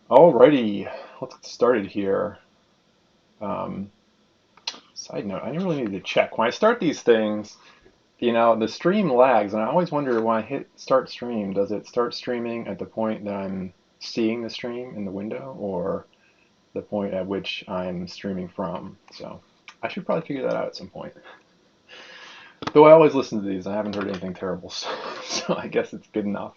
Alrighty, let's get started here. Um, Side note, I really need to check. When I start these things, the stream lags, and I always wonder when I hit start stream, does it start streaming at the point that I'm seeing the stream in the window, or the point at which I'm streaming from? So I should probably figure that out at some point. Though I always listen to these, I haven't heard anything terrible, so I guess it's good enough.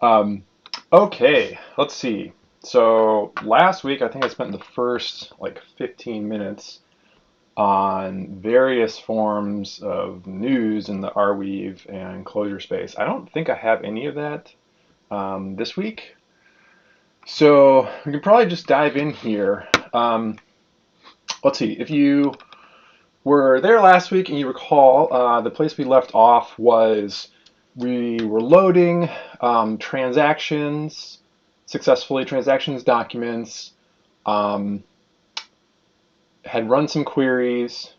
Um, okay, let's see. So last week, I think I spent the first like 15 minutes on various forms of news in the Arweave and closure space. I don't think I have any of that this week. So we can probably just dive in here. Let's see. If you were there last week and you recall, the place we left off was we were loading transactions successfully, transactions documents, um, had run some queries.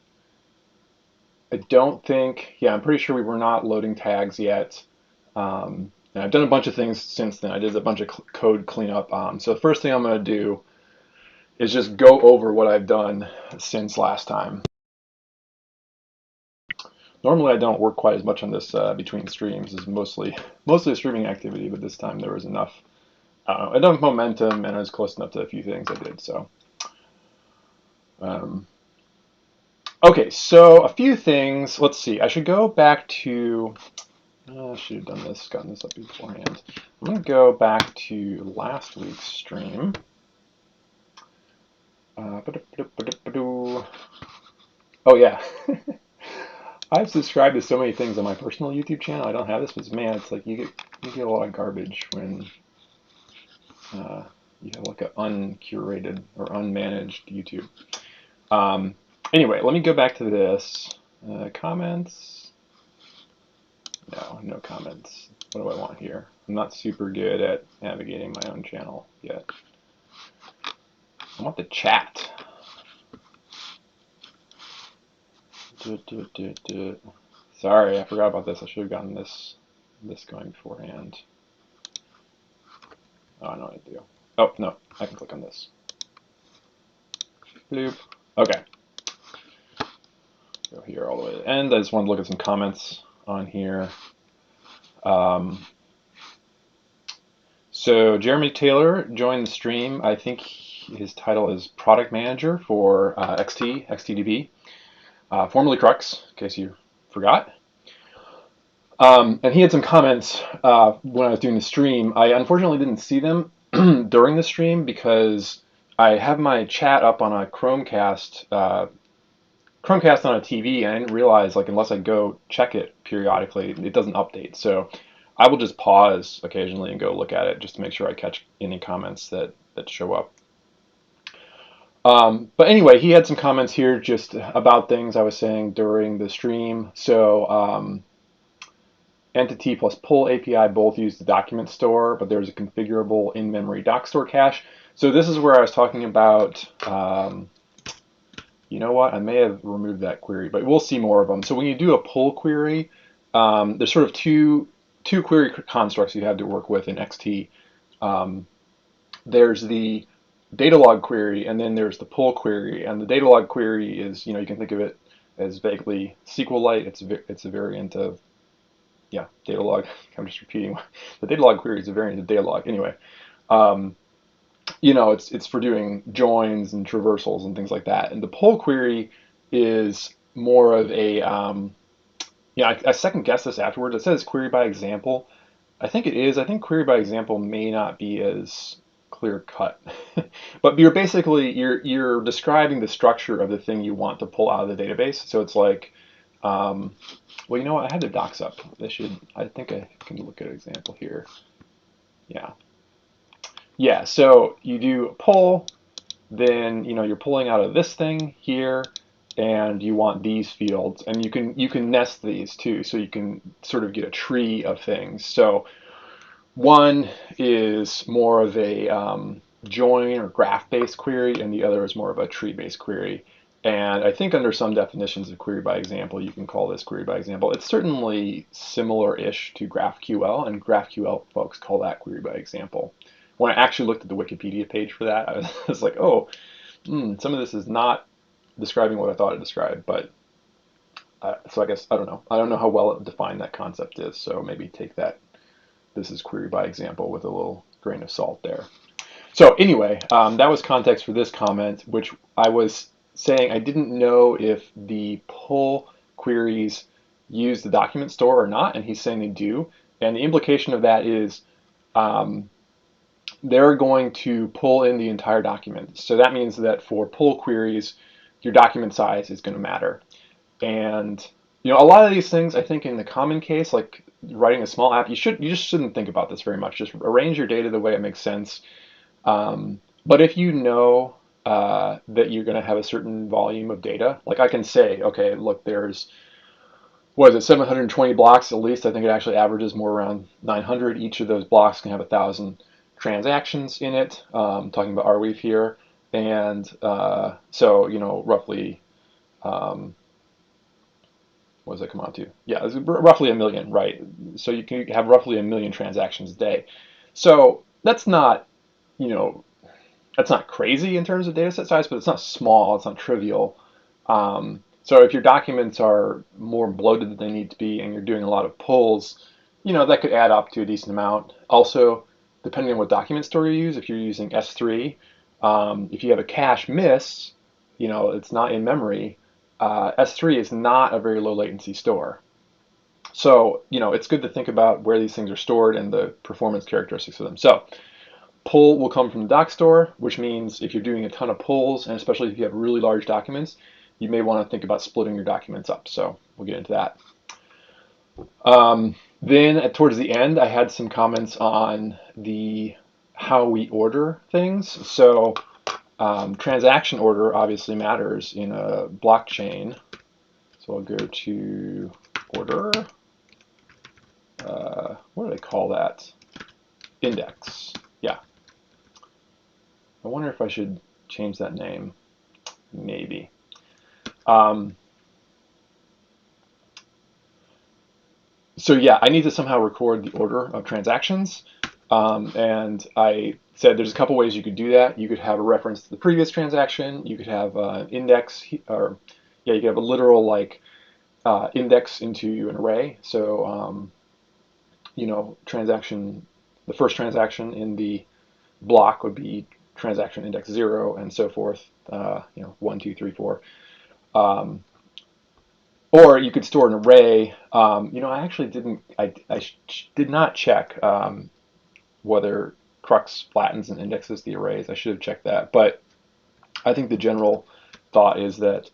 I don't think, yeah, I'm pretty sure we were not loading tags yet. And I've done a bunch of things since then. I did a bunch of code cleanup. So the first thing I'm going to do is just go over what I've done since last time. Normally I don't work quite as much on this between streams. It's mostly a streaming activity, but this time there was enough momentum, and I was close enough to a few things I did. So, um, okay, so a few things. Let's see. I should go back to. I should have gotten this up beforehand. I'm going to go back to last week's stream. Oh yeah, I've subscribed to so many things on my personal YouTube channel. I don't have this, but man, it's like you get a lot of garbage when uh, you have like an uncurated or unmanaged YouTube. Um, anyway, let me go back to this. Comments? No comments. What do I want here? I'm not super good at navigating my own channel yet. I want the chat. Sorry, I forgot about this. I should have gotten this going beforehand. Oh, I know what to do. Oh, no, I can click on this. Bloop. Okay. Go here all the way to the end. I just want to look at some comments on here. So Jeremy Taylor joined the stream. I think his title is Product Manager for XTDB, formerly Crux, in case you forgot. And he had some comments when I was doing the stream. I unfortunately didn't see them during the stream because I have my chat up on a Chromecast on a TV, and I didn't realize, like, unless I go check it periodically, it doesn't update. So I will just pause occasionally and go look at it just to make sure I catch any comments that show up. But anyway, he had some comments here just about things I was saying during the stream. So Entity plus Pull API both use the document store, but there's a configurable in-memory doc store cache. So this is where I was talking about, you know what, I may have removed that query, but we'll see more of them. So when you do a pull query, there's sort of two query constructs you have to work with in XT. There's the data log query, and then there's the pull query. And the data log query is, you can think of it as vaguely SQLite. It's a variant of, yeah, data log. I'm just repeating. The data log query is a variant of data log. Anyway, it's for doing joins and traversals and things like that. And the pull query is more of a, I second guessed this afterwards. It says query by example. I think it is. I think query by example may not be as clear cut, but you're describing the structure of the thing you want to pull out of the database. So it's like, well, you know what? I had the docs up. I think I can look at an example here. Yeah. So you do a pull, then you're pulling out of this thing here, and you want these fields, and you can nest these too, so you can sort of get a tree of things. So one is more of a join or graph-based query, and the other is more of a tree-based query. And I think under some definitions of query by example, you can call this query by example. It's certainly similar-ish to GraphQL, and GraphQL folks call that query by example. when I actually looked at the Wikipedia page for that, I was like, oh, some of this is not describing what I thought it described. But so I guess I don't know. I don't know how well defined that concept is. So maybe take that this is query by example with a little grain of salt there. So anyway, that was context for this comment, which I was saying I didn't know if the pull queries use the document store or not, and he's saying they do. And the implication of that is they're going to pull in the entire document. So that means that for pull queries, your document size is going to matter. And a lot of these things, I think in the common case, like writing a small app, you just shouldn't think about this very much. Just arrange your data the way it makes sense. But if you know that you're going to have a certain volume of data, like I can say, okay, look, there's, what is it, 720 blocks at least. I think it actually averages more around 900. Each of those blocks can have 1,000 transactions in it. Talking about Arweave here. And so, roughly, what does that come out to? Yeah, it's roughly 1 million, right? So you can have roughly 1 million transactions a day. So that's not, you know, that's not crazy in terms of data set size, but it's not small, it's not trivial. So if your documents are more bloated than they need to be and you're doing a lot of pulls, that could add up to a decent amount. Also, depending on what document store you use, if you're using S3, if you have a cache miss, it's not in memory, S3 is not a very low latency store. So, it's good to think about where these things are stored and the performance characteristics of them. So, pull will come from the doc store, which means if you're doing a ton of pulls, and especially if you have really large documents, you may want to think about splitting your documents up. So we'll get into that. Then towards the end, I had some comments on how we order things. So transaction order obviously matters in a blockchain. So I'll go to order. What do they call that? Index. Yeah. I wonder if I should change that name. Maybe. So yeah, I need to somehow record the order of transactions. And I said there's a couple ways you could do that. You could have a reference to the previous transaction. You could have an index, or yeah, you could have a literal index into an array. So the first transaction in the block would be transaction index 0 and so forth. 1, 2, 3, 4. Or you could store an array. I actually didn't. I did not check whether Crux flattens and indexes the arrays. I should have checked that. But I think the general thought is that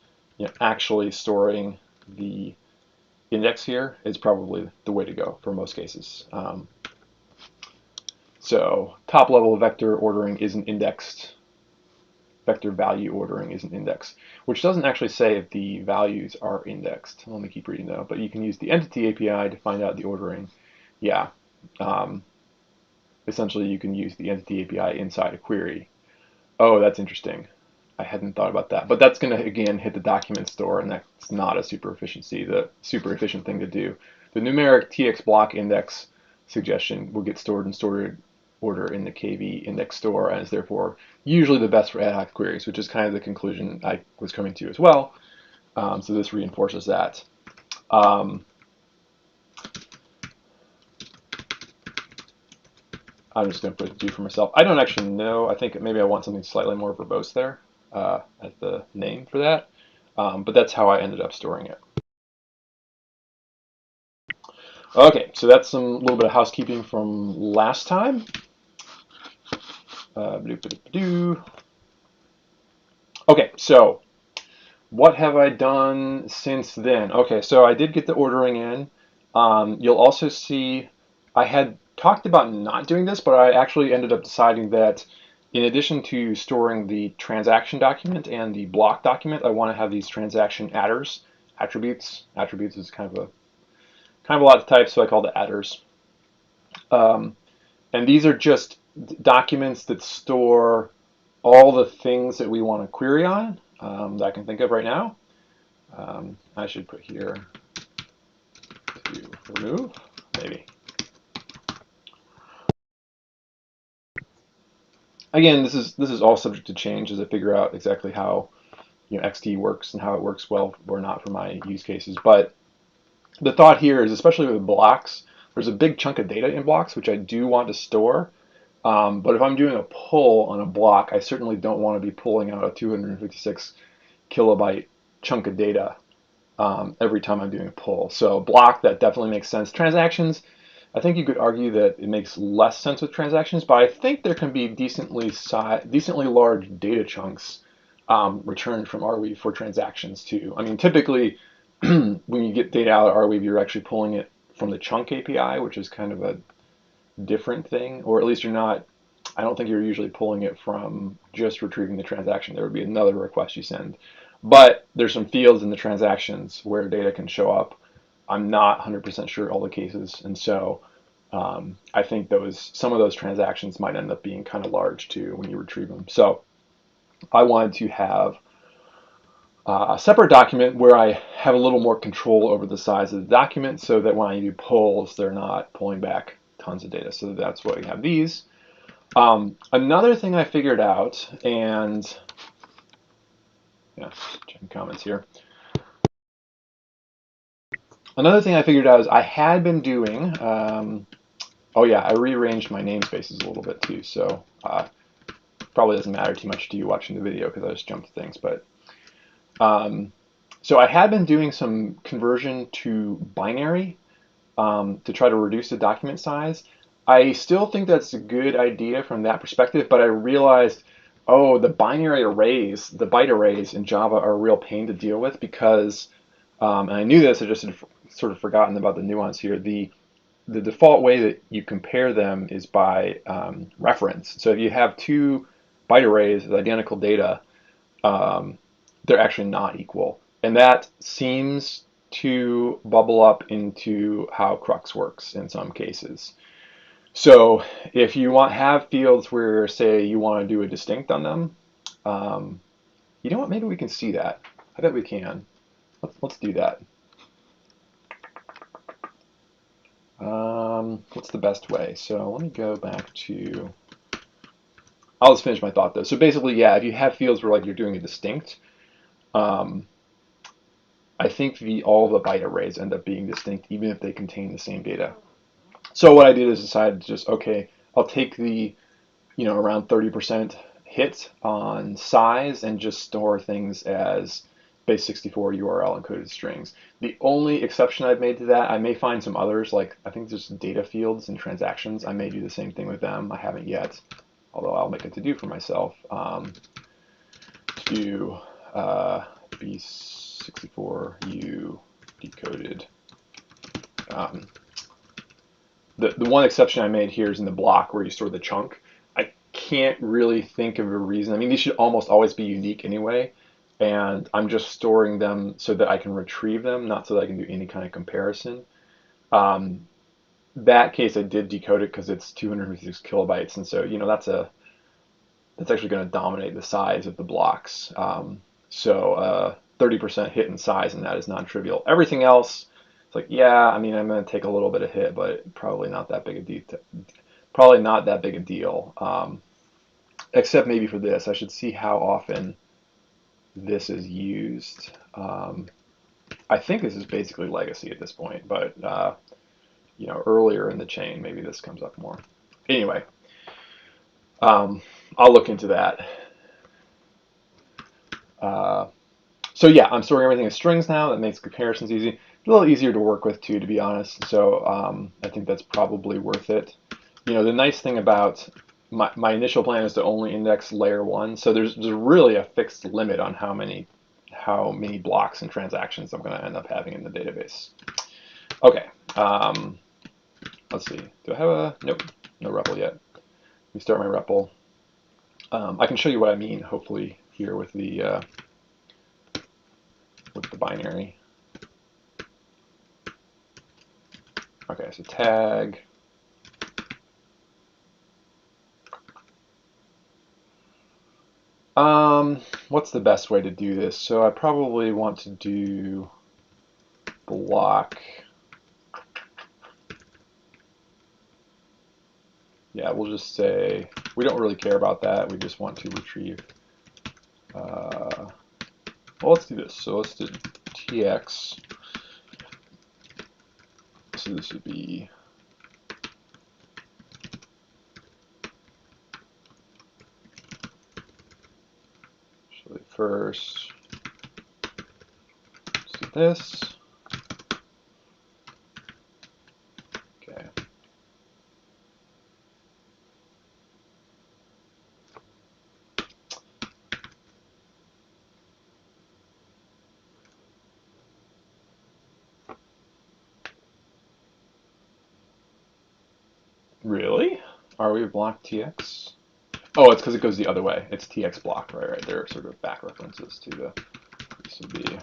actually storing the index here is probably the way to go for most cases. So top level vector ordering isn't indexed. Vector value ordering isn't indexed, which doesn't actually say if the values are indexed. Let me keep reading though. But you can use the entity API to find out the ordering. Yeah. Essentially, you can use the entity API inside a query. Oh, that's interesting. I hadn't thought about that. But that's going to, again, hit the document store, and that's not a super efficient thing to do. The numeric TX block index suggestion will get stored in stored order in the KV index store and is therefore usually the best for ad hoc queries, which is kind of the conclusion I was coming to as well. So this reinforces that. I'm just going to put do for myself. I don't actually know. I think maybe I want something slightly more verbose there as the name for that. But that's how I ended up storing it. Okay, so that's some little bit of housekeeping from last time. Okay, so what have I done since then? Okay, so I did get the ordering in. You'll also see I had talked about not doing this, but I actually ended up deciding that in addition to storing the transaction document and the block document, I want to have these transaction adders, attributes. Attributes is kind of a lot to type, so I call it adders. And these are just documents that store all the things that we want to query on that I can think of right now. I should put here to remove, maybe. Again, this is all subject to change as I figure out exactly how XT works and how it works well or not for my use cases. But the thought here is, especially with blocks, there's a big chunk of data in blocks which I do want to store. But if I'm doing a pull on a block, I certainly don't want to be pulling out a 256 kilobyte chunk of data every time I'm doing a pull. So block, that definitely makes sense. Transactions, I think you could argue that it makes less sense with transactions, but I think there can be decently large data chunks returned from Arweave for transactions too. I mean, typically when you get data out of Arweave, you're actually pulling it from the chunk API, which is kind of a different thing, or at least you're not. I don't think you're usually pulling it from just retrieving the transaction. There would be another request you send. But there's some fields in the transactions where data can show up. I'm not 100% sure all the cases, and so I think some of those transactions might end up being kind of large too when you retrieve them. So I wanted to have a separate document where I have a little more control over the size of the document, so that when I do pulls, they're not pulling back tons of data. So that's why we have these. Another thing I figured out, and yeah, checking comments here. Another thing I figured out is I had been doing, oh yeah, I rearranged my namespaces a little bit too, so probably doesn't matter too much to you watching the video because I just jumped things, but so I had been doing some conversion to binary to try to reduce the document size. I still think that's a good idea from that perspective, but I realized, oh, the binary arrays, the byte arrays in Java are a real pain to deal with because, and I knew this, I just had sort of forgotten about the nuance here. The default way that you compare them is by reference. So if you have two byte arrays with identical data, they're actually not equal. And that seems to bubble up into how Crux works in some cases. So if you have fields where, say, you want to do a distinct on them, you know what? Maybe we can see that. I bet we can. Let's do that. What's the best way? So let me go back to. I'll just finish my thought though. So basically, yeah, if you have fields where like you're doing a distinct, I think all the byte arrays end up being distinct, even if they contain the same data. So what I did is decided to just, okay, I'll take the, around 30% hit on size and just store things as base64 URL encoded strings. The only exception I've made to that, I may find some others, like I think there's data fields and transactions. I may do the same thing with them. I haven't yet, although I'll make it to do for myself. To B64U decoded. The one exception I made here is in the block where you store the chunk. I can't really think of a reason. I mean, these should almost always be unique anyway, and I'm just storing them so that I can retrieve them, not so that I can do any kind of comparison. That case, I did decode it because it's 256 kilobytes, and so that's actually going to dominate the size of the blocks. So 30% hit in size, and that is non-trivial. Everything else, it's like, yeah, I mean, I'm going to take a little bit of hit, but probably not that big a deal. Probably not that big a deal, except maybe for this. I should see how often this is used. I think this is basically legacy at this point, but earlier in the chain, maybe this comes up more. Anyway, I'll look into that. So yeah, I'm storing everything as strings now. That makes comparisons easy. A little easier to work with too, to be honest. So I think that's probably worth it. The nice thing about my initial plan is to only index layer 1. So there's really a fixed limit on how many blocks and transactions I'm going to end up having in the database. Okay. Let's see. Do I have a nope? No REPL yet. Let me start my REPL. I can show you what I mean, hopefully, here with the binary. Okay, so tag. What's the best way to do this? So I probably want to do block. Yeah, we'll just say We don't really care about that. We just want to retrieve. Well, let's do this. So let's do tx. So this would be actually first. Let's do this. Okay. Really? Arweave block tx? Oh, it's because it goes the other way. It's tx block, right? They're sort of back references to the. This would be.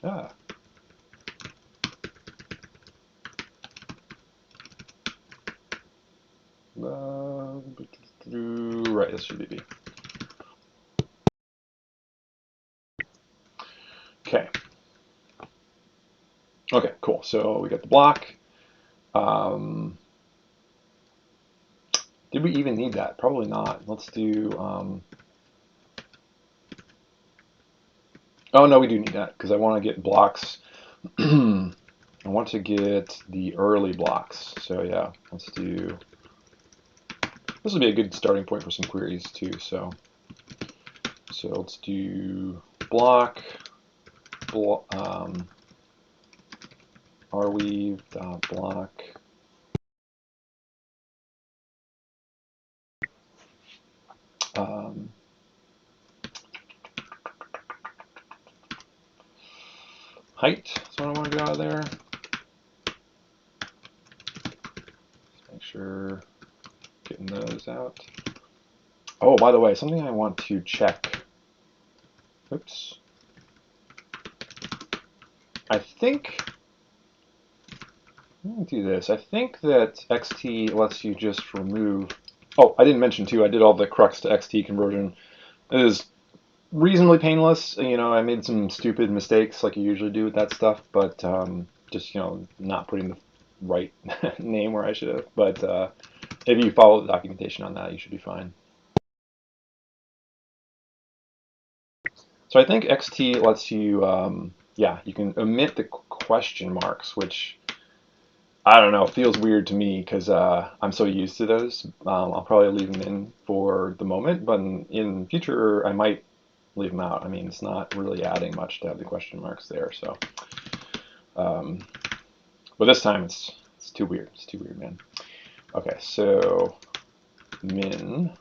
Ah. Right, this should be B. Okay. Okay, cool. So we got the block. Did we even need that? Probably not. Let's do. Oh no, we do need that because I want to get blocks. I want to get the early blocks. So yeah, let's do. This will be a good starting point for some queries too. So let's do block. Arweave block. Height is what I want to get out of there. Just make sure getting those out. Oh, by the way, something I want to check. Oops. I think, let me do this. I think that XT lets you just remove, oh, I didn't mention too, I did all the crux to XT conversion. It is reasonably painless. You know, I made some stupid mistakes like you usually do with that stuff, but just, you know, not putting the right name where I should have. But if you follow the documentation on that, you should be fine. So I think XT lets you, yeah, you can omit the question marks, which I don't know, feels weird to me because I'm so used to those. I'll probably leave them in for the moment, but in future I might leave them out. I mean, it's not really adding much to have the question marks there. So, but this time it's too weird. It's too weird, man. Okay, so min.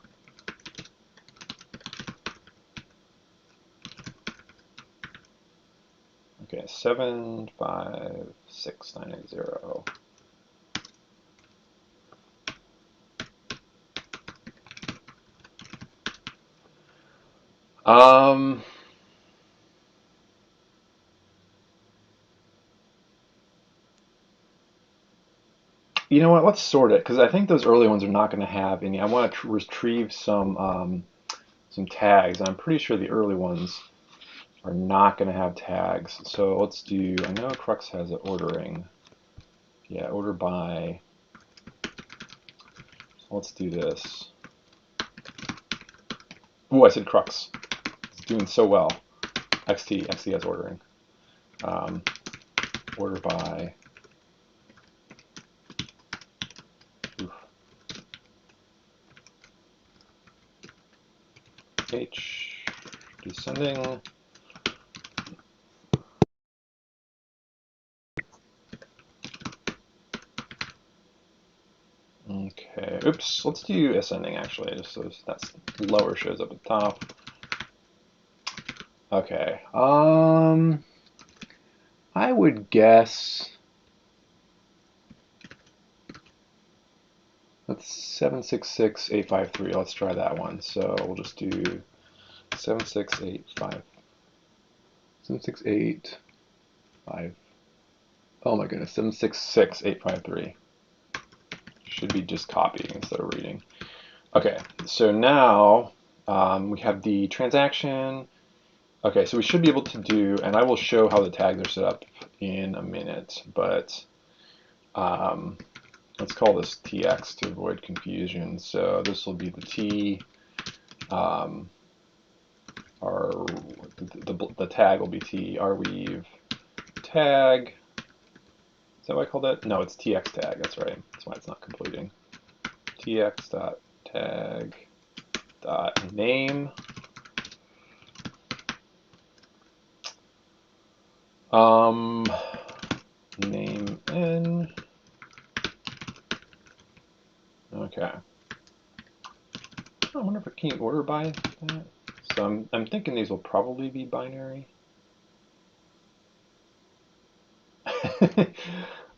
Okay, 756,980. Um, you know what? Let's sort it because I think those early ones are not going to have any. I want to retrieve some tags. I'm pretty sure the early ones are not going to have tags. So let's do. I know Crux has it ordering. Yeah, order by. So let's do this. Oh, I said Crux. It's doing so well. XT has ordering. Order by. Oof. H descending. Okay. Oops. Let's do ascending actually, just so that's lower shows up at the top. Okay. I would guess that's 766,853. Let's try that one. So we'll just do 76885. 76885. Oh my goodness, 766,853. Should be just copying instead of reading. Okay, so now we have the transaction. Okay, so we should be able to do, and I will show how the tags are set up in a minute, but let's call this TX to avoid confusion. So this will be the T, our, the tag will be T, Arweave tag. Is that what I called that? No, it's TX tag, that's right. That's why it's not completing. TX.tag.name. Name n. Okay. I wonder if it can order by that. So I'm thinking these will probably be binary.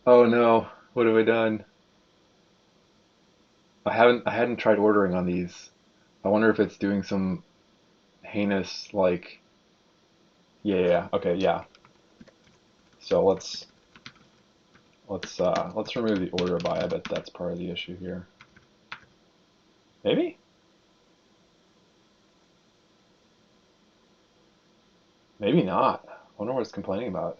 Oh no, what have I done? I hadn't tried ordering on these. I wonder if it's doing some heinous like yeah, okay, yeah. So let's remove the order by. I bet that's part of the issue here. Maybe? Maybe not. I wonder what it's complaining about.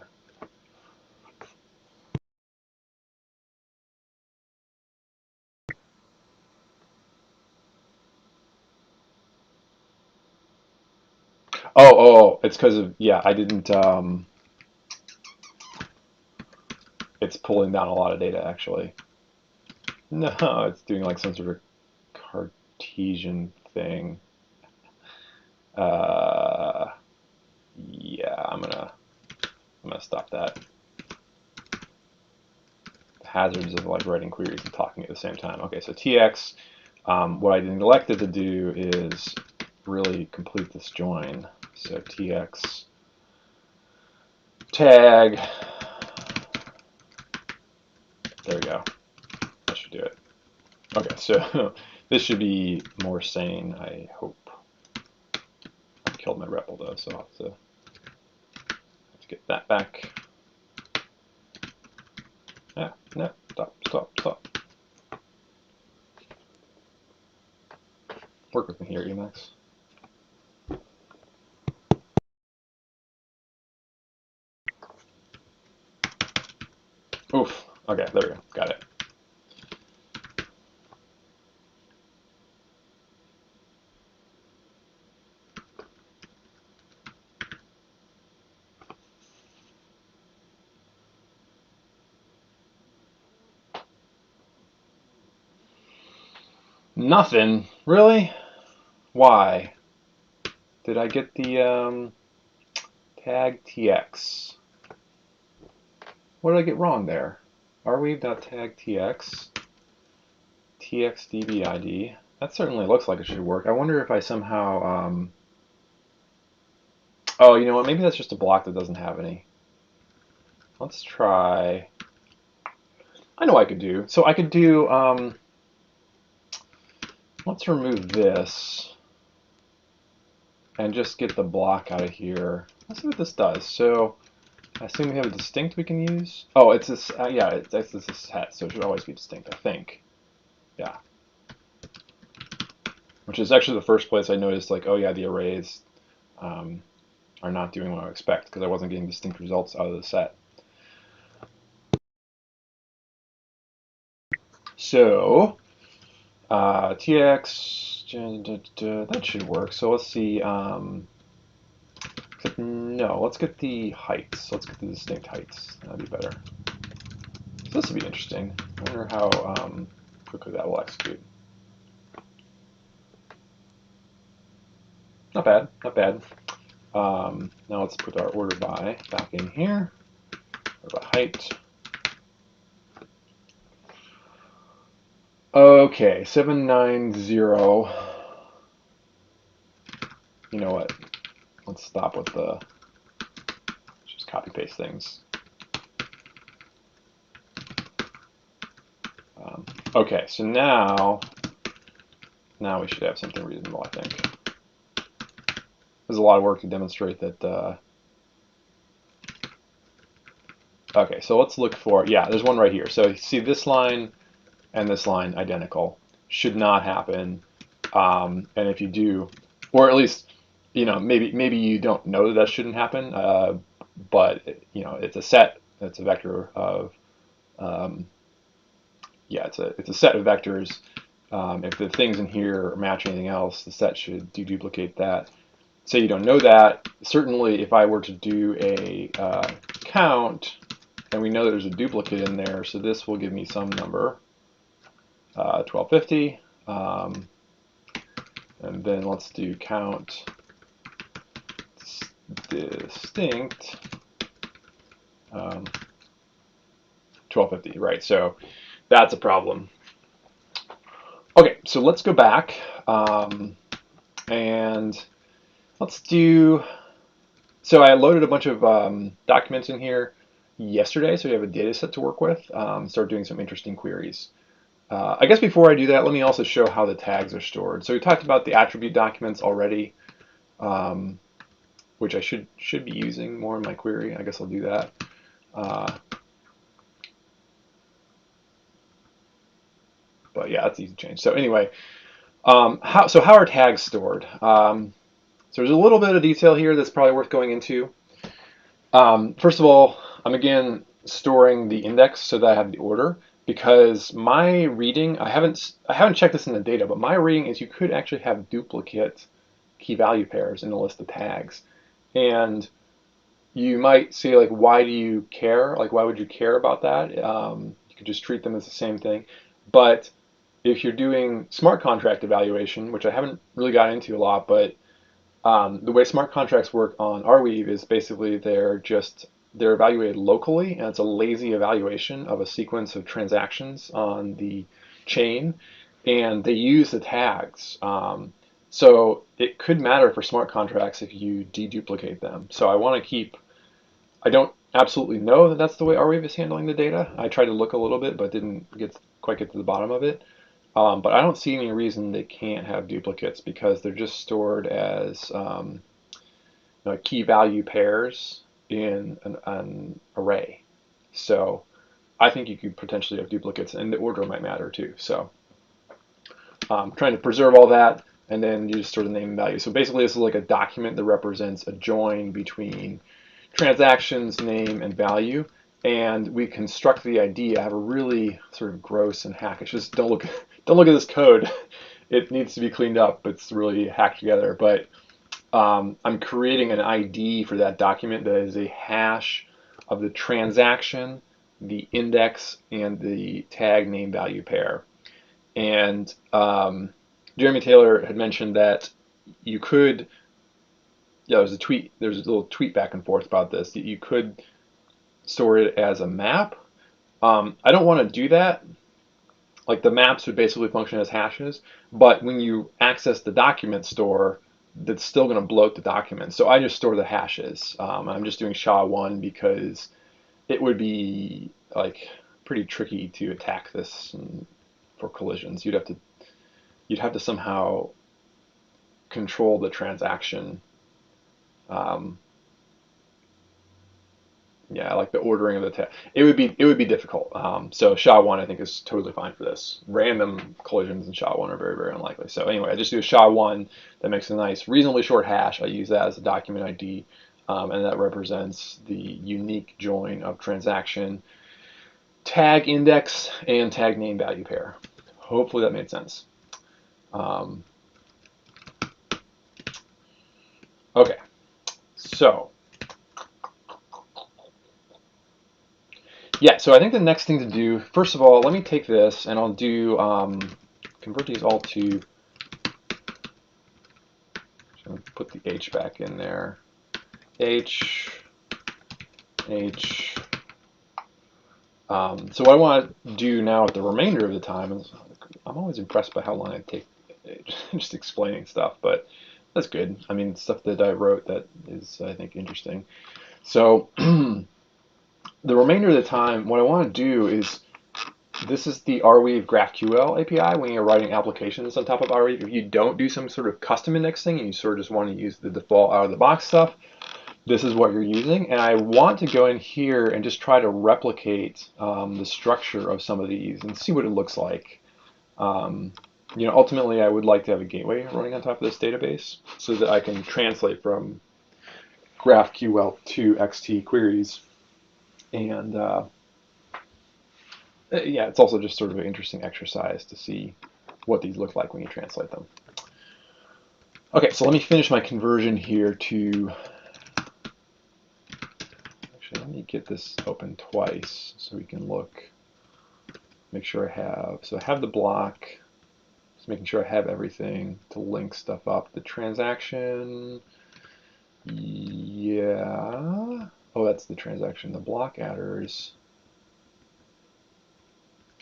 Oh, it's because of, yeah, I didn't, it's pulling down a lot of data actually. No, it's doing like some sort of Cartesian thing. Uh, yeah, I'm gonna stop that. The hazards of like writing queries and talking at the same time. Okay, so TX, what I neglected to do is really complete this join. So TX tag, there we go, that should do it. Okay, so this should be more sane, I hope. I killed my REPL though, so I'll have to get that back. Yeah, no, stop. Work with me here, Emacs. Oof, okay, there we go, got it. Nothing, really? Why? Did I get the tag TX? What did I get wrong there? Arweave.tag TX, TXDBID. That certainly looks like it should work. I wonder if I somehow, oh, you know what? Maybe that's just a block that doesn't have any. Let's try. I know what I could do. So I could do, let's remove this and just get the block out of here. Let's see what this does. So I assume we have a distinct we can use. Oh, it's this, yeah, it's a set, so it should always be distinct, I think. Yeah. Which is actually the first place I noticed, like, oh yeah, the arrays are not doing what I expect because I wasn't getting distinct results out of the set. So TX, that should work. So let's see. No, let's get the heights. Let's get the distinct heights. That'd be better. So this will be interesting. I wonder how quickly that will execute. Not bad, not bad. Now let's put our order by back in here. Order by height. Okay, 790. You know what? Let's stop with the just copy paste things. Okay, so now we should have something reasonable, I think. There's a lot of work to demonstrate that. Okay, so let's look for, yeah, there's one right here. So see this line and this line identical. Should not happen. And if you do, or at least, you know, maybe you don't know that shouldn't happen, but you know, it's a set, it's a vector of, yeah, it's a set of vectors. If the things in here match anything else, the set should deduplicate that. Say you don't know that. Certainly, if I were to do a count, and we know there's a duplicate in there, so this will give me some number, 1250. And then let's do count distinct 1250, right? So that's a problem. Okay, so let's go back and let's do, so I loaded a bunch of documents in here yesterday, so we have a data set to work with, start doing some interesting queries. I guess before I do that, let me also show how the tags are stored. So we talked about the attribute documents already, which I should be using more in my query. I guess I'll do that. But yeah, that's easy to change. So anyway, how are tags stored? So there's a little bit of detail here that's probably worth going into. First of all, I'm again storing the index so that I have the order, because my reading, I haven't checked this in the data, but my reading is you could actually have duplicate key value pairs in a list of tags. And you might say, like, why do you care? Like, why would you care about that? You could just treat them as the same thing. But if you're doing smart contract evaluation, which I haven't really got into a lot, but the way smart contracts work on Arweave is basically they're evaluated locally, and it's a lazy evaluation of a sequence of transactions on the chain, and they use the tags. So it could matter for smart contracts if you deduplicate them. So I don't absolutely know that that's the way Arweave is handling the data. I tried to look a little bit, but didn't quite get to the bottom of it. But I don't see any reason they can't have duplicates, because they're just stored as key value pairs in an array. So I think you could potentially have duplicates, and the order might matter too. So trying to preserve all that, and then you just store the name and value. So basically this is like a document that represents a join between transactions, name, and value. And we construct the ID. I have a really sort of gross and hackish. Just don't look at this code. It needs to be cleaned up. It's really hacked together. But I'm creating an ID for that document that is a hash of the transaction, the index, and the tag name value pair. And Jeremy Taylor had mentioned that you could, yeah, there's a little tweet back and forth about this, that you could store it as a map. I don't want to do that. Like, the maps would basically function as hashes, but when you access the document store, that's still going to bloat the document. So I just store the hashes. I'm just doing SHA-1 because it would be like pretty tricky to attack this for collisions. You'd have to somehow control the transaction. Yeah, like the ordering of the tag. It would be difficult. So SHA-1 I think is totally fine for this. Random collisions in SHA-1 are very, very unlikely. So anyway, I just do a SHA-1 that makes a nice, reasonably short hash. I use that as a document ID, and that represents the unique join of transaction, tag index, and tag name value pair. Hopefully that made sense. Okay, so yeah, so I think the next thing to do, first of all, let me take this and I'll do, convert these all to, so put the H back in there. H. So what I want to do now with the remainder of the time is, I'm always impressed by how long I take just explaining stuff, but that's good. I mean, stuff that I wrote that is, I think, interesting. So the remainder of the time, what I want to do is, this is the Arweave GraphQL API when you're writing applications on top of Arweave. If you don't do some sort of custom indexing and you sort of just want to use the default out-of-the-box stuff, this is what you're using. And I want to go in here and just try to replicate the structure of some of these and see what it looks like. Ultimately, I would like to have a gateway running on top of this database so that I can translate from GraphQL to XT queries. And yeah, it's also just sort of an interesting exercise to see what these look like when you translate them. Okay, so let me finish my conversion here to, actually let me get this open twice so we can look, make sure I have, so I have the block, just making sure I have everything to link stuff up. The transaction, yeah, oh that's the transaction, the block adders.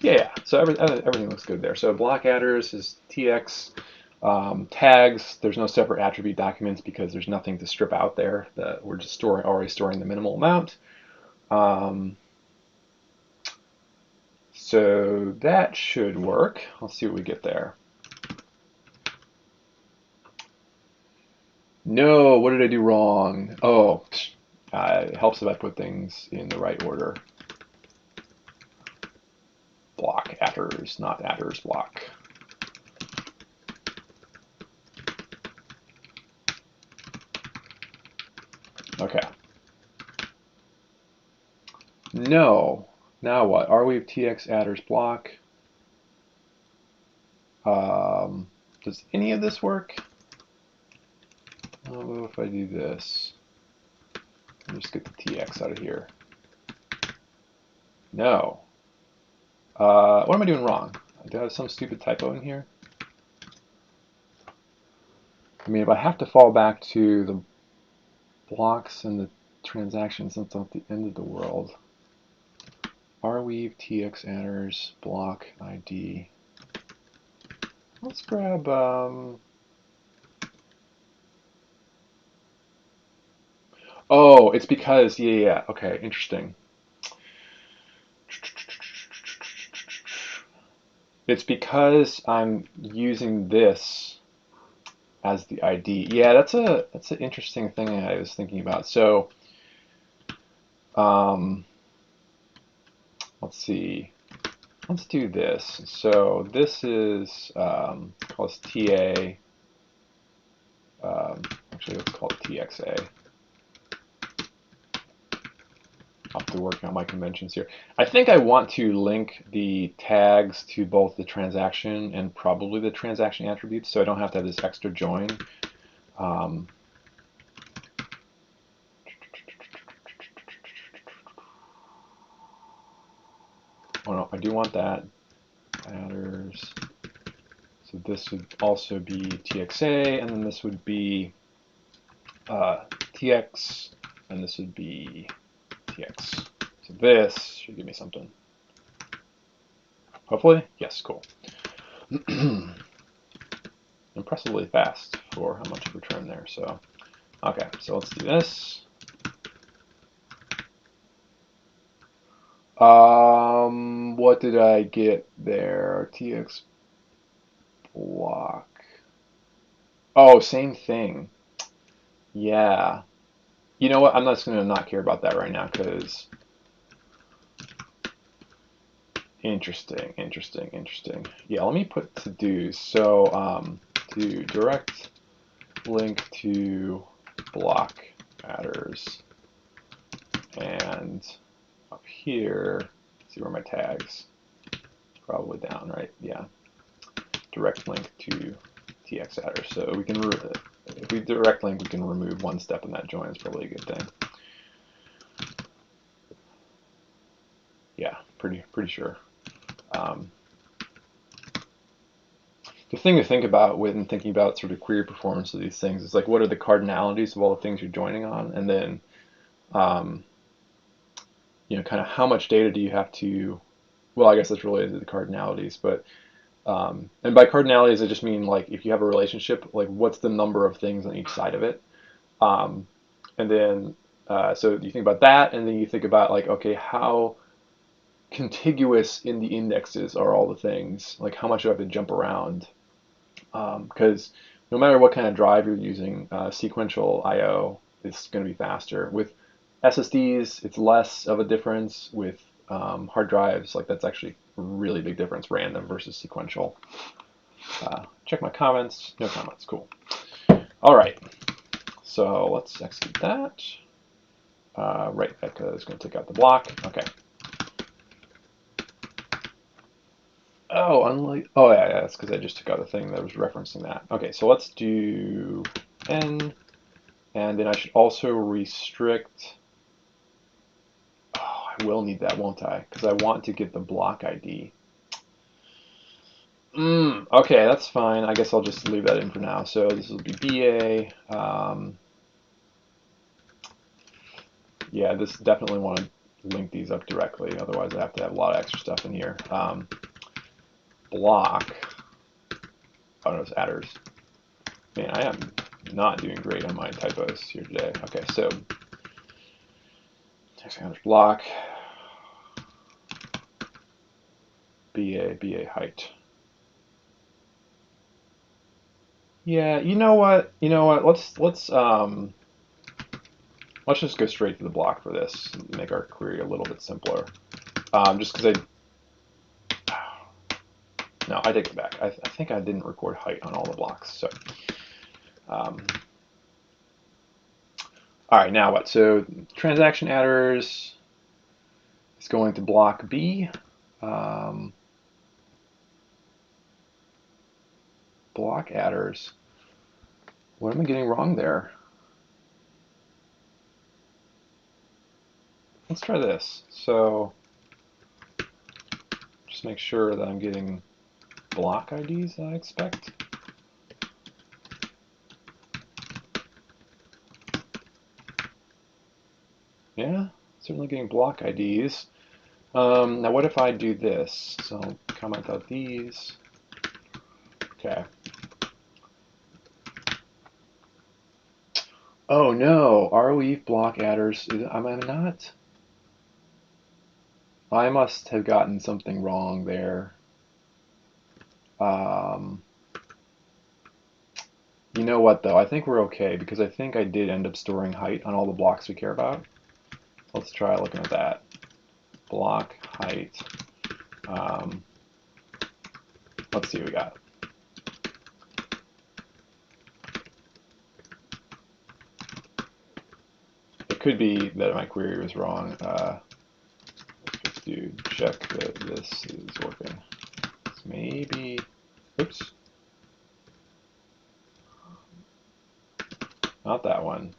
Yeah, so everything looks good there. So block adders is TX. Tags, there's no separate attribute documents because there's nothing to strip out there. We're just already storing the minimal amount. So that should work. Let's see what we get there. No, what did I do wrong? Oh, it helps if I put things in the right order. Block atters, not atters block. Okay. No. Now what? Arweave TX atters block. Does any of this work? Oh, if I do this, I'll just get the TX out of here. No. What am I doing wrong? Do I have some stupid typo in here? I mean, if I have to fall back to the blocks and the transactions, that's not the end of the world. Arweave TX atters block ID. Let's grab oh, it's because yeah, okay, interesting. It's because I'm using this as the ID. Yeah, that's an interesting thing I was thinking about. So let's see. Let's do this. So this is called TA. Actually, let's call it TXA. I'll have to work out my conventions here. I think I want to link the tags to both the transaction and probably the transaction attributes, so I don't have to have this extra join. Oh no, I do want that. Adders. So this would also be TXA, and then this would be TX, and this would be TX. So this should give me something. Hopefully, yes, cool. Impressively fast for how much of return there. So, okay, so let's do this. What did I get there? TX block. Oh, same thing. Yeah. You know what? I'm just going to not care about that right now because interesting. Yeah, let me put to do. So to direct link to block adders, and up here, see where my tags, probably down, right? Yeah. Direct link to TX adders. So we can, if we direct link, we can remove one step in that join. It's probably a good thing. Yeah, pretty sure. The thing to think about when thinking about sort of query performance of these things is like, what are the cardinalities of all the things you're joining on, and then you know, kind of how much data do you have to, well, I guess that's related to the cardinalities, but and by cardinalities I just mean like if you have a relationship, like what's the number of things on each side of it, and then so you think about that, and then you think about like, okay, how contiguous in the indexes are all the things, like how much do I have to jump around, because no matter what kind of drive you're using, sequential I/O is going to be faster. With SSDs, it's less of a difference. With hard drives, like that's actually a really big difference, random versus sequential. Check my comments. No comments. Cool. All right. So let's execute that. Right, that is going to take out the block. Okay. Oh, unlike, oh yeah, that's because I just took out a thing that was referencing that. Okay, so let's do n, and then I should also restrict. Oh, I will need that, won't I? Because I want to get the block ID. Okay, that's fine. I guess I'll just leave that in for now. So this will be BA. Yeah, this definitely want to link these up directly. Otherwise, I have to have a lot of extra stuff in here. Block. Oh no, it's adders. Man, I am not doing great on my typos here today. Okay, so text adders block. BA height. Yeah, you know what? You know what? Let's just go straight to the block for this and make our query a little bit simpler. Just because no, I take it back. I think I didn't record height on all the blocks. So, all right, now what? So transaction adders is going to block B. Block adders. What am I getting wrong there? Let's try this. So just make sure that I'm getting block IDs that I expect. Yeah, certainly getting block IDs. Now what if I do this? So I'll comment out these. Okay. Oh no, Arweave block adders. Am I not? I must have gotten something wrong there. Um, you know what though? I think we're okay because I think I did end up storing height on all the blocks we care about. Let's try looking at that. Block height. Um, let's see what we got. It could be that my query was wrong. Let's do check that this is working. It's maybe, oops, not that one.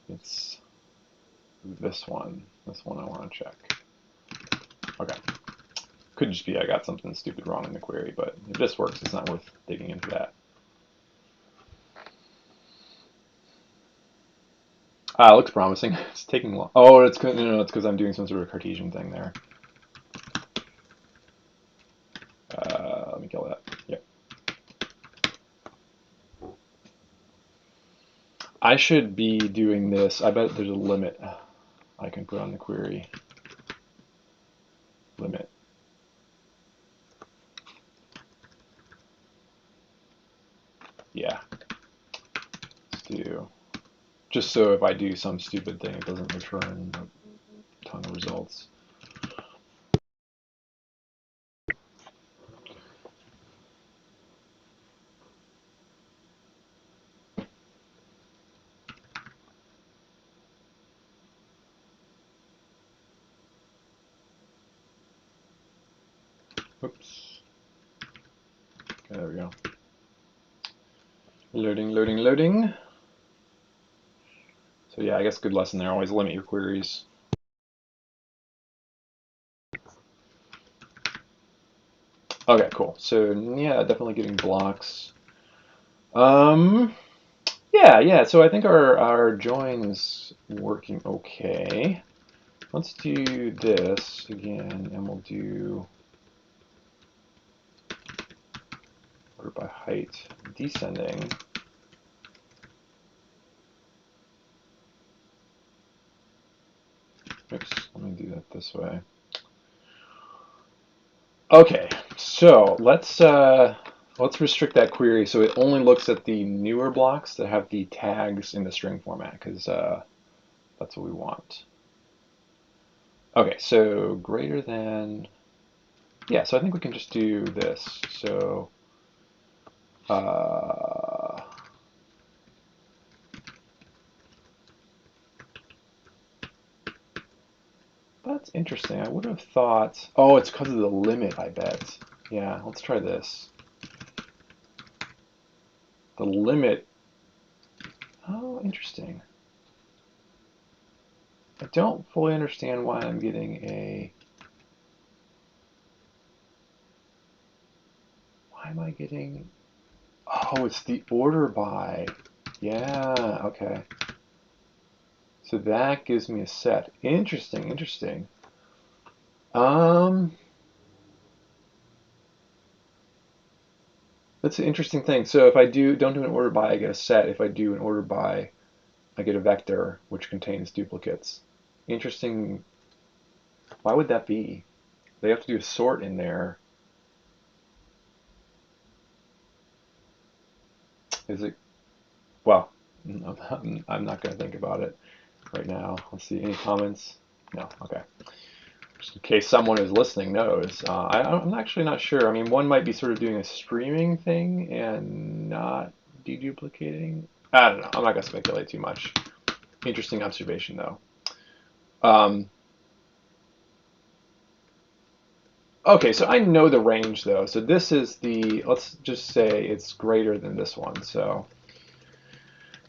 It's this one. This one I want to check. Okay. Could just be I got something stupid wrong in the query, but if this works, it's not worth digging into that. Ah, it looks promising. It's taking long. Oh, it's no, it's because I'm doing some sort of Cartesian thing there. Let me kill that. Yep. I should be doing this. I bet there's a limit I can put on the query. Limit. Yeah. Let's do. Just so if I do some stupid thing, it doesn't return a ton of results. Oops. Okay, there we go. Loading, loading, loading. So yeah, I guess good lesson there. Always limit your queries. Okay, cool. So yeah, definitely getting blocks. Yeah. So I think our join's working okay. Let's do this again, and we'll do order by height descending. Oops, let me do that this way. Okay, so let's restrict that query so it only looks at the newer blocks that have the tags in the string format, because that's what we want. Okay, so greater than, yeah, so I think we can just do this. So That's interesting. I would have thought, oh, it's because of the limit, I bet. Yeah, let's try this. The limit, oh, interesting. I don't fully understand why I'm getting why am I getting, oh, it's the order by. Yeah, okay. So that gives me a set. Interesting, interesting. That's an interesting thing. So if I don't do an order by, I get a set. If I do an order by, I get a vector which contains duplicates. Interesting. Why would that be? They have to do a sort in there. Is it? Well, I'm not going to think about it right now. Let's see. Any comments? No. Okay. Just in case someone who's listening knows. I'm actually not sure. I mean, one might be sort of doing a streaming thing and not deduplicating. I don't know. I'm not going to speculate too much. Interesting observation, though. Okay, so I know the range, though. So this is the, let's just say it's greater than this one. So,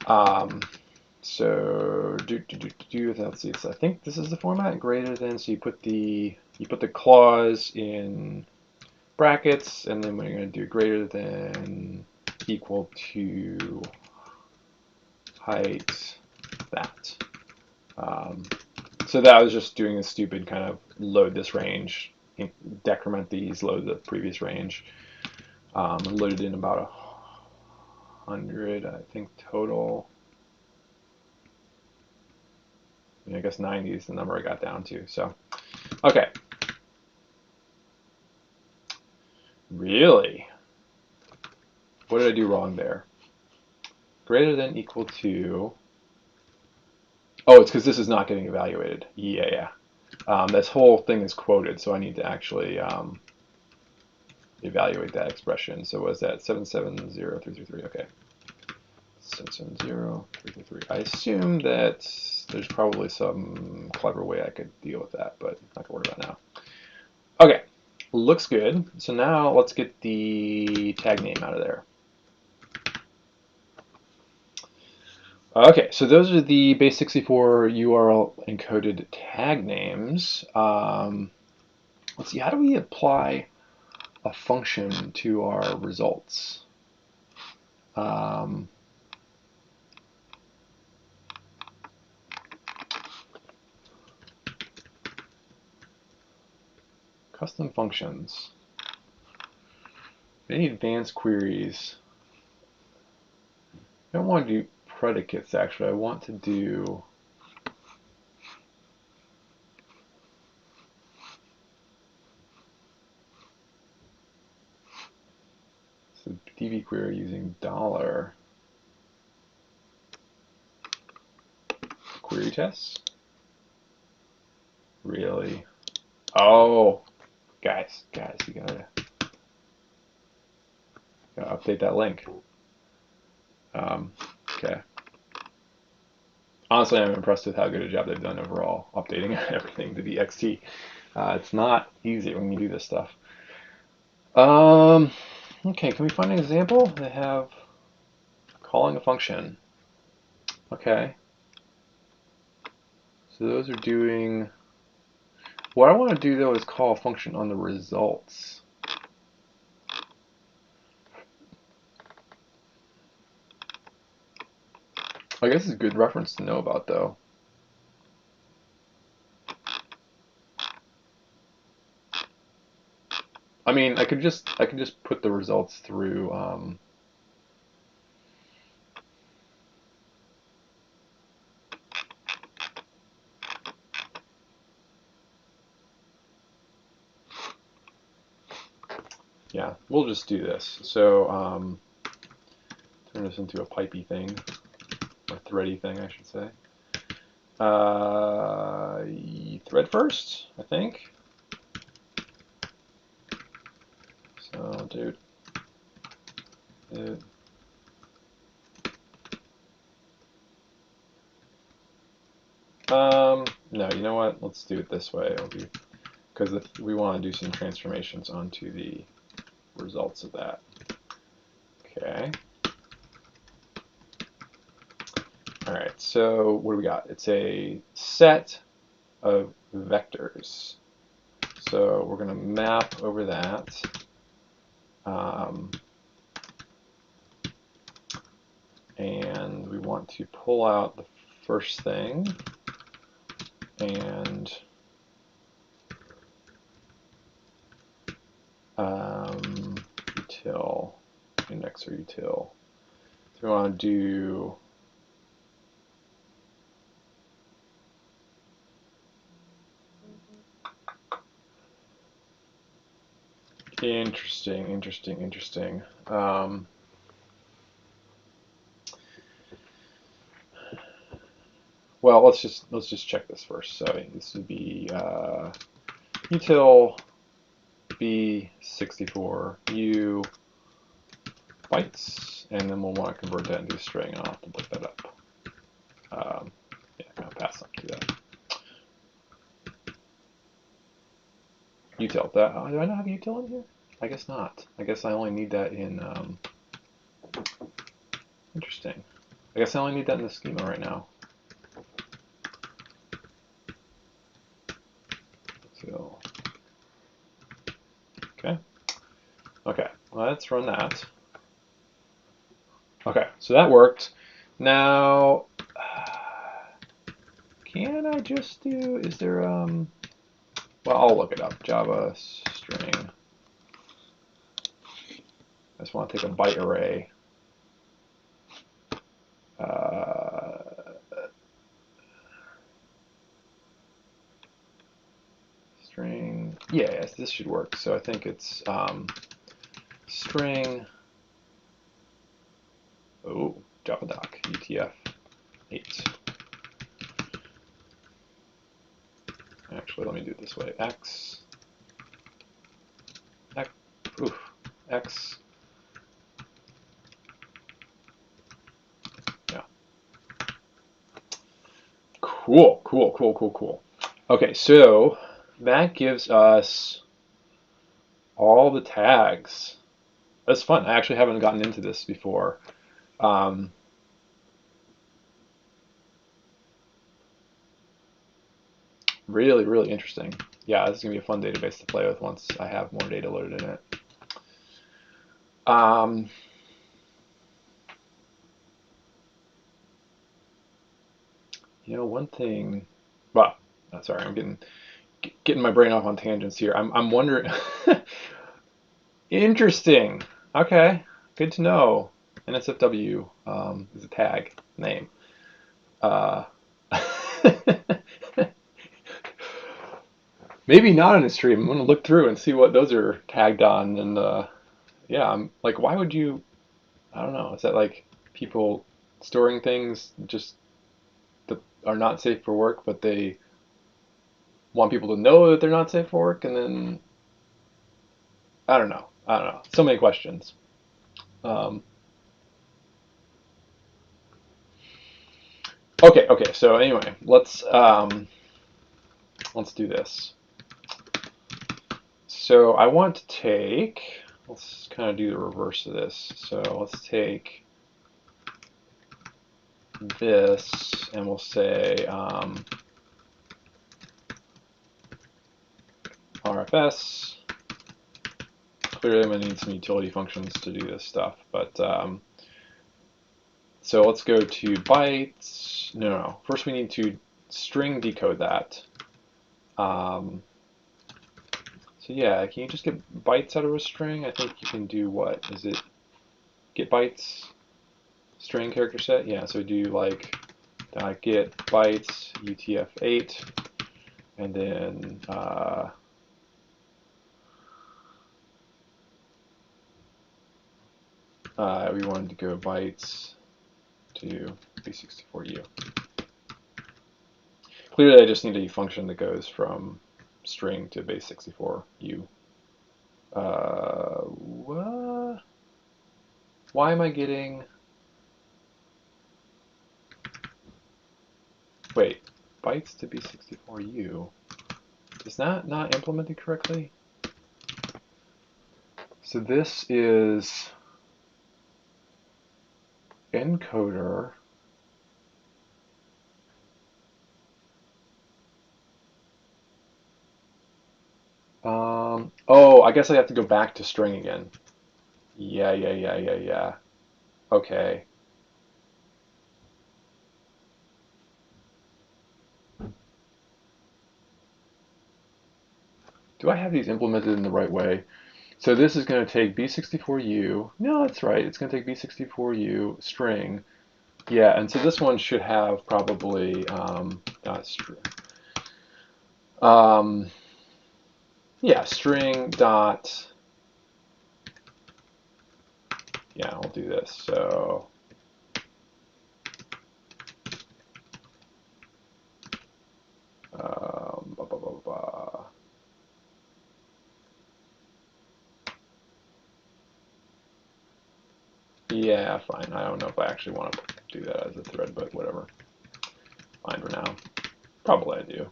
um, let's see. So I think this is the format, greater than. So you put the clause in brackets, and then when you're going to do greater than, equal to height that. So that was just doing a stupid kind of load this range, decrement these, load the previous range. Loaded in about 100, I think, total. I guess 90 is the number I got down to. So, okay. Really? What did I do wrong there? Greater than, equal to. Oh, it's because this is not getting evaluated. Yeah. This whole thing is quoted, so I need to actually evaluate that expression. So what is that? 770333. Okay. 770333. I assume that there's probably some clever way I could deal with that, but I'm not going to worry about now. Okay. Looks good. So now let's get the tag name out of there. Okay, so those are the base64 URL encoded tag names. Let's see, how do we apply a function to our results? Custom functions. Any advanced queries? I don't want to do predicates, actually. I want to do so DB query using $ query tests. Really? Oh, guys, you gotta update that link. Okay. Honestly, I'm impressed with how good a job they've done overall, updating everything to the XT. It's not easy when you do this stuff. Okay, can we find an example? They have calling a function. Okay. So those are doing, what I want to do though is call a function on the results. I guess it's a good reference to know about though. I mean, I could just put the results through yeah, we'll just do this. So turn this into a pipey thing, or thready thing, I should say. Thread first, I think. So, dude. no, you know what? Let's do it this way. Because we want to do some transformations onto the results of that. Okay. All right, so what do we got? It's a set of vectors. So we're going to map over that. And we want to pull out the first thing and util, index or util. So we want to do interesting. Well, let's just check this first. So this would be util b64u bytes, and then we'll want to convert that into a string. I'll have to look that up. Yeah, I'm gonna pass up to that. Util. Do I not have util in here? I guess not. I guess I only need that in. Interesting. I guess I only need that in the schema right now. So, okay. Okay. Let's run that. Okay. So that worked. Now, can I just do? Is there Well, I'll look it up. Java string. I just want to take a byte array. String. Yeah, yes, this should work. So I think it's string. Oh, Java doc UTF-8. Actually, let me do it this way. X. X. Yeah. Cool. Okay, so that gives us all the tags. That's fun. I actually haven't gotten into this before. Really interesting. Yeah, this is going to be a fun database to play with once I have more data loaded in it. You know, one thing. Well, sorry, I'm getting my brain off on tangents here. I'm wondering. Interesting. Okay, good to know. NSFW is a tag name. Maybe not in a stream. I'm gonna look through and see what those are tagged on. And yeah, I'm like, why would you? I don't know. Is that like people storing things just that are not safe for work, but they want people to know that they're not safe for work, and then I don't know. So many questions. Okay. So anyway, let's do this. So I want to take. Let's kind of do the reverse of this. So let's take this, and we'll say RFS. Clearly, I'm going to need some utility functions to do this stuff, but so let's go to bytes. No. First, we need to string decode that. So yeah, can you just get bytes out of a string? I think you can do what? Is it get bytes string character set? Yeah, so do like get bytes UTF-8, and then we wanted to go bytes to B64U. Clearly, I just need a function that goes from string to base 64U. What? Why am I getting? Wait. bytes to B64U. Is that not implemented correctly? So this is encoder. Oh, I guess I have to go back to string again. Yeah. Okay. Do I have these implemented in the right way? So this is going to take B64U. No, that's right. It's going to take B64U string. Yeah, and so this one should have probably yeah, string dot. Yeah, I'll do this. So blah, blah, blah, blah. Yeah, fine. I don't know if I actually want to do that as a thread, but whatever. Fine for now. Probably I do.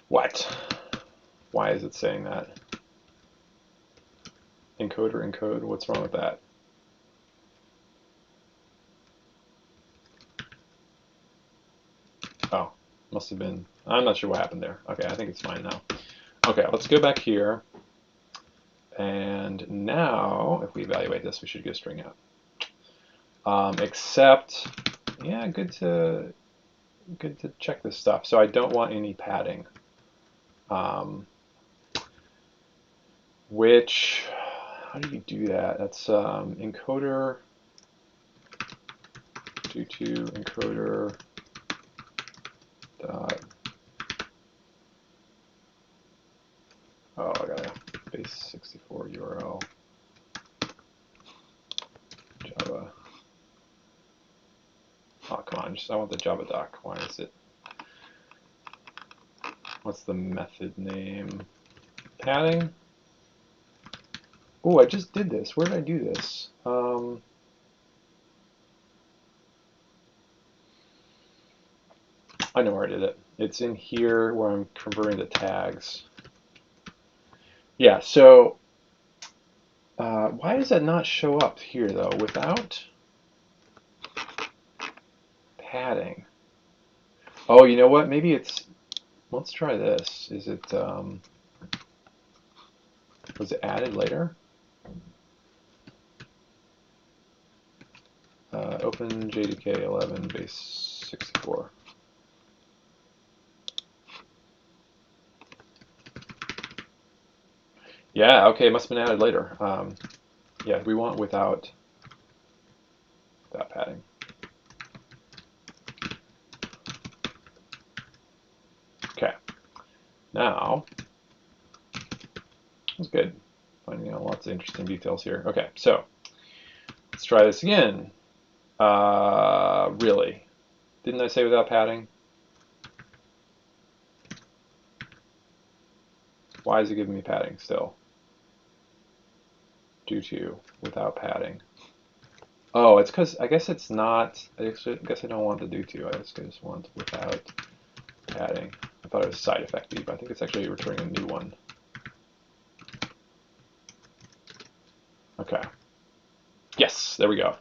What? Why is it saying that? Encoder encode? What's wrong with that? Oh, must have been. I'm not sure what happened there. Okay, I think it's fine now. Okay, let's go back here. And now, if we evaluate this, we should get a string out. Except, yeah, good to check this stuff. So I don't want any padding. Which, how do you do that? That's encoder, do to encoder dot. Oh, I got a base 64 URL. Java. Oh, come on, I want the Java doc. Why is it? What's the method name? Padding? Oh, I just did this. Where did I do this? I know where I did it. It's in here where I'm converting the tags. Yeah, so why does that not show up here, though, without padding? Oh, you know what? Maybe it's, let's try this. Is it, was it added later? Open JDK 11 base 64. Yeah, okay, it must have been added later. Yeah, we want without padding. Okay, now, that's good. Finding out lots of interesting details here. Okay, so let's try this again. Really? Didn't I say without padding? Why is it giving me padding still? Due to without padding. Oh, it's because I guess it's not. I guess I don't want the due to. I just want without padding. I thought it was side effecty, but I think it's actually returning a new one. Okay. Yes, there we go.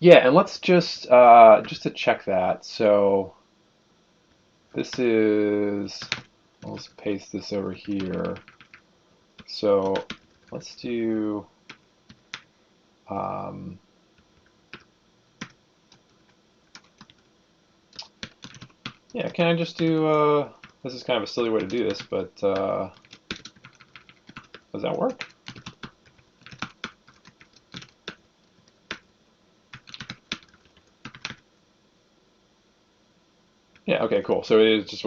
Yeah, and let's just to check that. So this is. Let's paste this over here. So let's do. Yeah, can I just do, this is kind of a silly way to do this, but does that work? Yeah, okay, cool. So it is just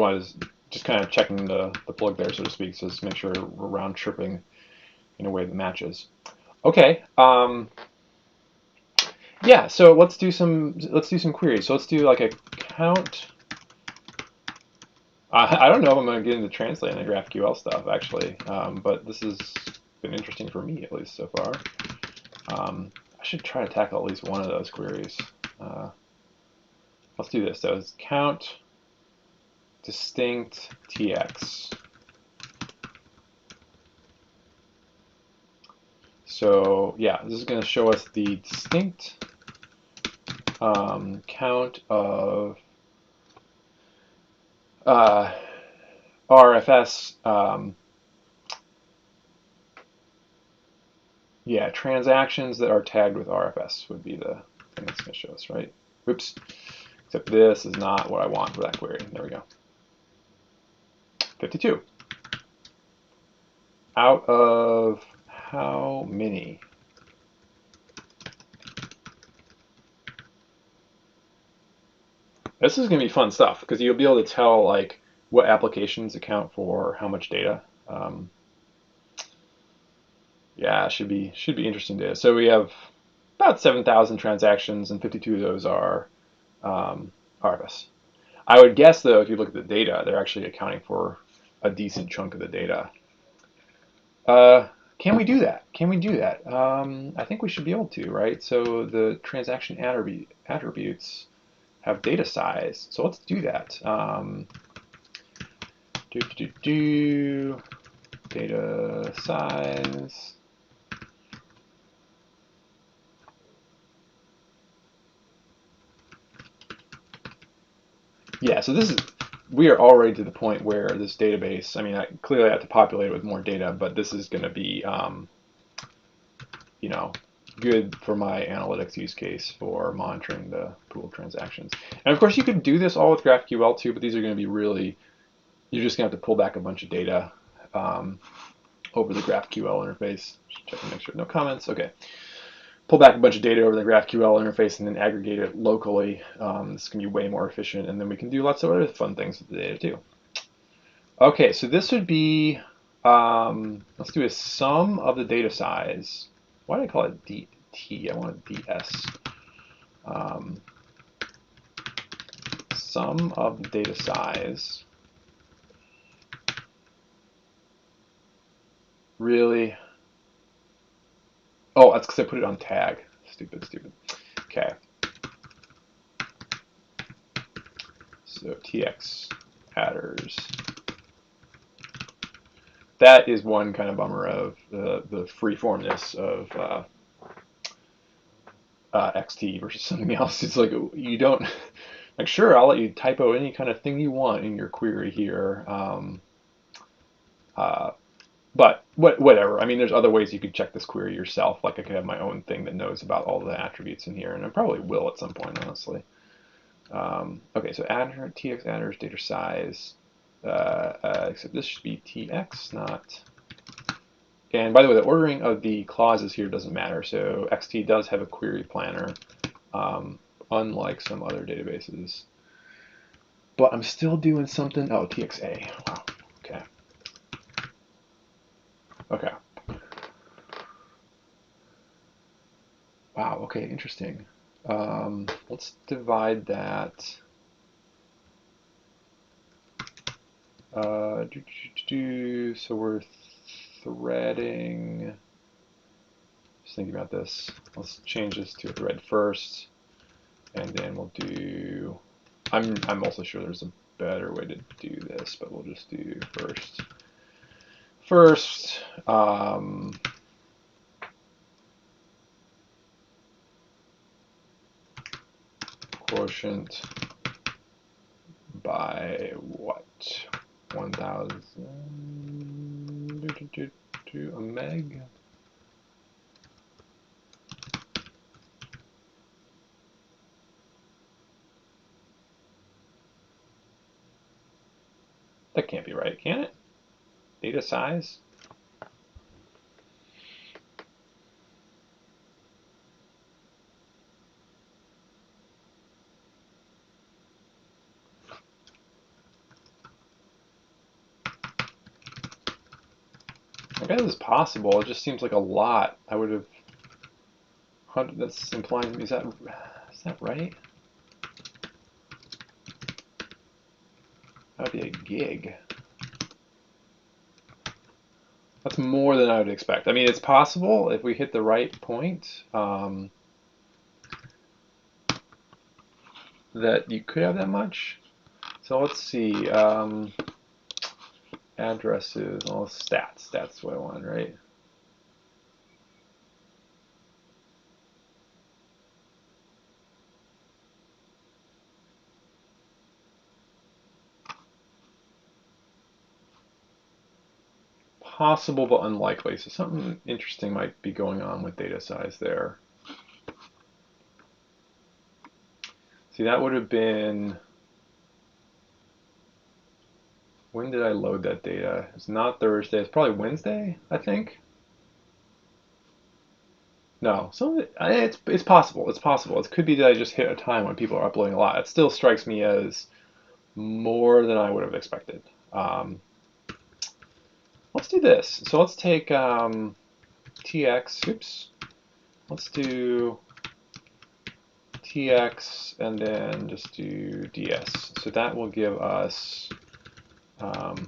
kind of checking the plug there, so to speak, so just make sure we're round tripping in a way that matches. Okay, yeah, so let's do some queries. So let's do like a count. I don't know if I'm going to get into translating the GraphQL stuff, actually, but this has been interesting for me, at least so far. I should try to tackle at least one of those queries. Let's do this. So it's count distinct tx. So yeah, this is going to show us the distinct count of RFS. Yeah, transactions that are tagged with RFS would be the thing that's going to show us, right? Oops. Except this is not what I want for that query. There we go. 52. Out of how many? This is going to be fun stuff because you'll be able to tell like what applications account for how much data. Yeah, should be interesting data. So we have about 7,000 transactions, and 52 of those are RFS. I would guess though, if you look at the data, they're actually accounting for a decent chunk of the data. Can we do that? Can we do that? I think we should be able to, right? So the transaction attributes have data size. So let's do that. Data size. Yeah, so we are already to the point where this database, I mean, clearly I have to populate it with more data, but this is going to be, you know, good for my analytics use case for monitoring the pool transactions. And of course, you could do this all with GraphQL too, but these are going to be really, you're just going to have to pull back a bunch of data over the GraphQL interface. Just check and make sure no comments. Okay. Pull back a bunch of data over the GraphQL interface and then aggregate it locally. This can be way more efficient, and then we can do lots of other fun things with the data too. Okay, so this would be, let's do a sum of the data size. Why did I call it DT? I want DS. Sum of the data size. Really? Oh, that's because I put it on tag. Stupid. Okay. So TX adders. That is one kind of bummer of the freeformness of XT versus something else. It's like you don't, like, sure, I'll let you typo any kind of thing you want in your query here. But whatever. I mean, there's other ways you could check this query yourself. Like I could have my own thing that knows about all the attributes in here, and I probably will at some point, honestly. Okay, so adder, TX adders, data size. Except this should be TX, not. And by the way, the ordering of the clauses here doesn't matter. So XT does have a query planner, unlike some other databases. But I'm still doing something. Oh, TXA. Wow. Okay. Okay. Wow. Okay. Interesting. Let's divide that. So we're threading. Just thinking about this. Let's change this to a thread first, and then we'll do. I'm also sure there's a better way to do this, but we'll just do first. First, quotient by what? 1,000 a meg. That can't be right, can it? Data size? I guess it's possible. It just seems like a lot. I would have. That's implying. Is that right? That would be a gig. That's more than I would expect. I mean, it's possible if we hit the right point that you could have that much. So let's see. Addresses, oh, stats. That's what I wanted, right? Possible but unlikely. So something interesting might be going on with data size there. See, that would have been, when did I load that data? It's not Thursday. It's probably Wednesday, I think. No, so it's possible. It's possible. It could be that I just hit a time when people are uploading a lot. It still strikes me as more than I would have expected. Let's do this. So let's take TX. Oops. Let's do TX and then just do DS. So that will give us the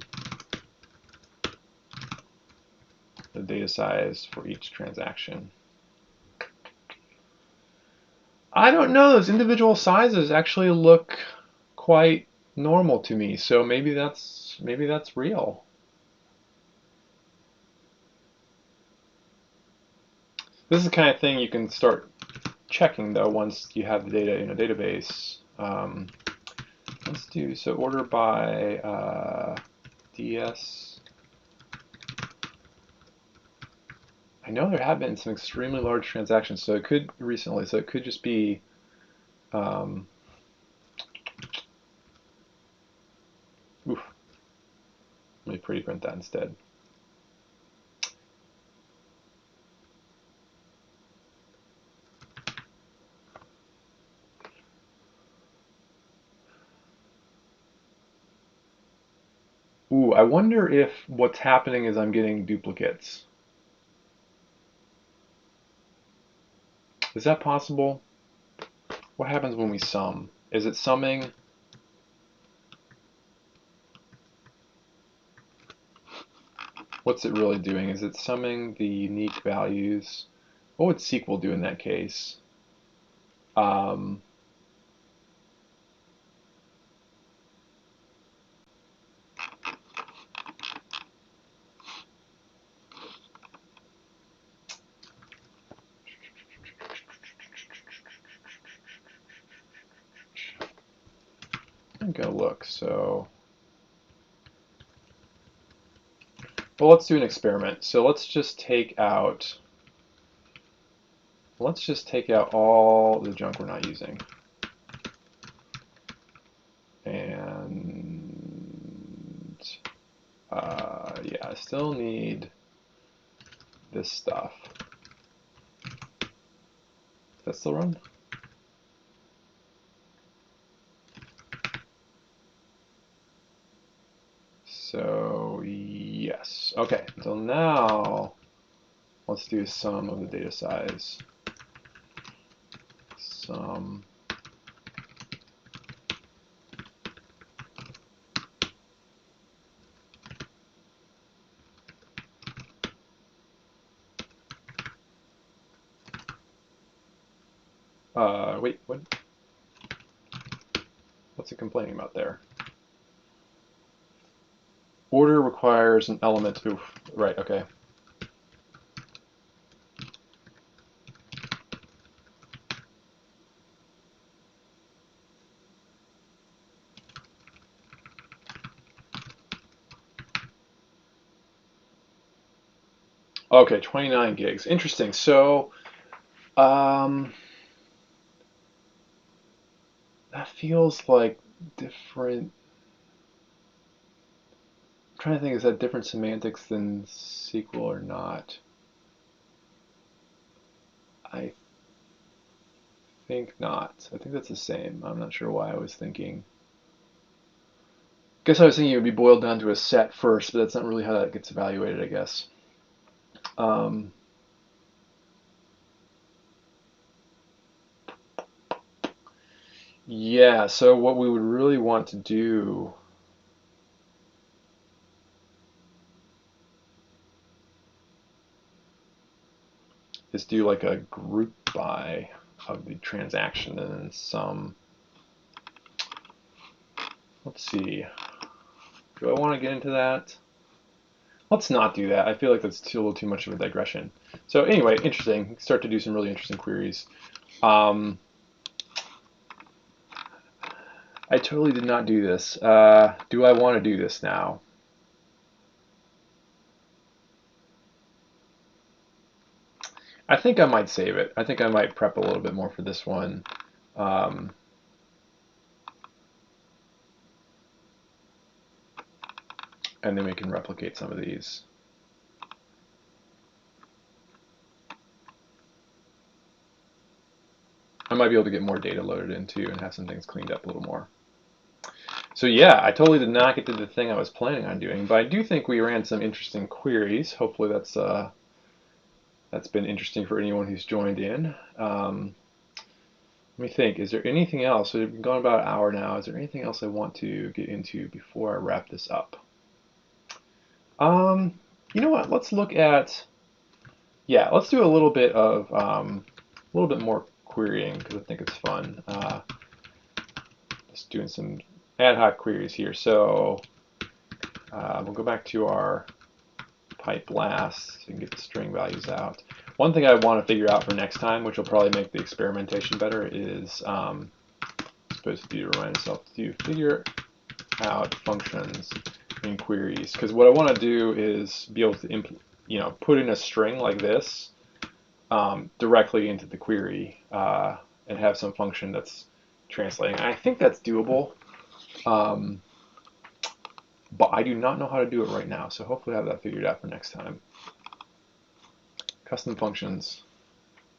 data size for each transaction. I don't know. Those individual sizes actually look quite normal to me. So maybe that's real. This is the kind of thing you can start checking though once you have the data in a database. Let's do so order by DS. I know there have been some extremely large transactions, so it could recently. So it could just be. Oof. Let me pretty print that instead. Ooh, I wonder if what's happening is I'm getting duplicates. Is that possible? What happens when we sum? Is it summing? What's it really doing? Is it summing the unique values? What would SQL do in that case? I'm gonna look. So, well, let's do an experiment. So let's just take out. Let's just take out all the junk we're not using. And yeah, I still need this stuff. Does that still run? So yes. Okay, so now let's do a sum of the data size. Sum. Wait, what? What's it complaining about there? Order requires an element. Oof. Right. Okay. Okay, 29 gigs. Interesting. So, that feels like different. I'm trying to think, is that different semantics than SQL or not? I think not. I think that's the same. I'm not sure why I was thinking. Guess I was thinking it would be boiled down to a set first, but that's not really how that gets evaluated, I guess. Um, yeah, so what we would really want to do is do like a group by of the transaction and then some. Let's see. Do I want to get into that? Let's not do that. I feel like that's a little too much of a digression. So anyway, interesting. Start to do some really interesting queries. I totally did not do this. Do I want to do this now? I think I might save it. I think I might prep a little bit more for this one. Um, and then we can replicate some of these. I might be able to get more data loaded into and have some things cleaned up a little more. So yeah, I totally did not get to the thing I was planning on doing, but I do think we ran some interesting queries. Hopefully that's been interesting for anyone who's joined in. Let me think, is there anything else? So we've gone about an hour now. Is there anything else I want to get into before I wrap this up? You know what? Let's look at, yeah, let's do a little bit of, a little bit more querying because I think it's fun. Just doing some ad hoc queries here. So we'll go back to our pipe last so we can get the string values out. One thing I want to figure out for next time, which will probably make the experimentation better, is supposed to remind myself to figure out functions in queries. Because what I want to do is be able to put in a string like this directly into the query and have some function that's translating. I think that's doable. But I do not know how to do it right now, so hopefully I have that figured out for next time. Custom functions.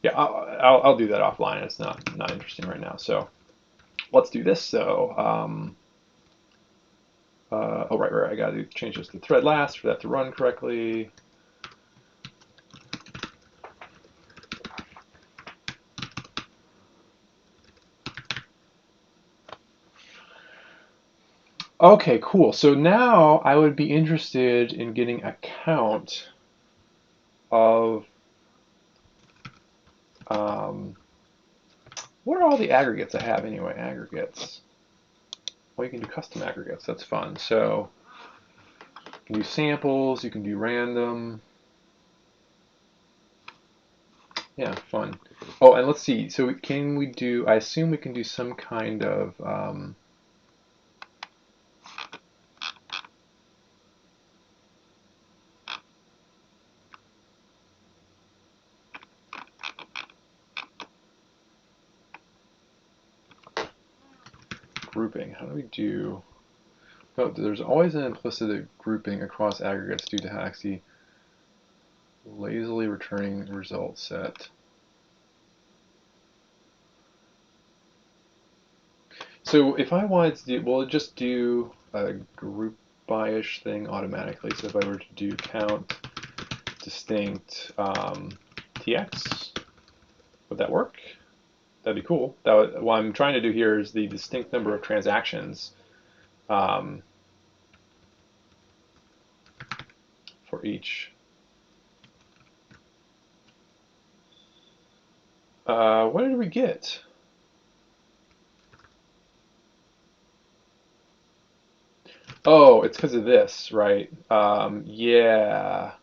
Yeah, I'll do that offline. It's not interesting right now. So let's do this. So oh right, I got to change this to thread last for that to run correctly. Okay, cool. So now I would be interested in getting a count of what are all the aggregates I have anyway? Aggregates. Well, you can do custom aggregates. That's fun. So you can do samples. You can do random. Yeah, fun. Oh, and let's see. So can we do? I assume we can do some kind of grouping. How do we do? Oh, there's always an implicit grouping across aggregates due to Haxi lazily returning result set. So if I wanted to do, will it just do a group by-ish thing automatically? So if I were to do count distinct tx, would that work? That'd be cool. What I'm trying to do here is the distinct number of transactions for each. What did we get? Oh, it's because of this, right? Yeah.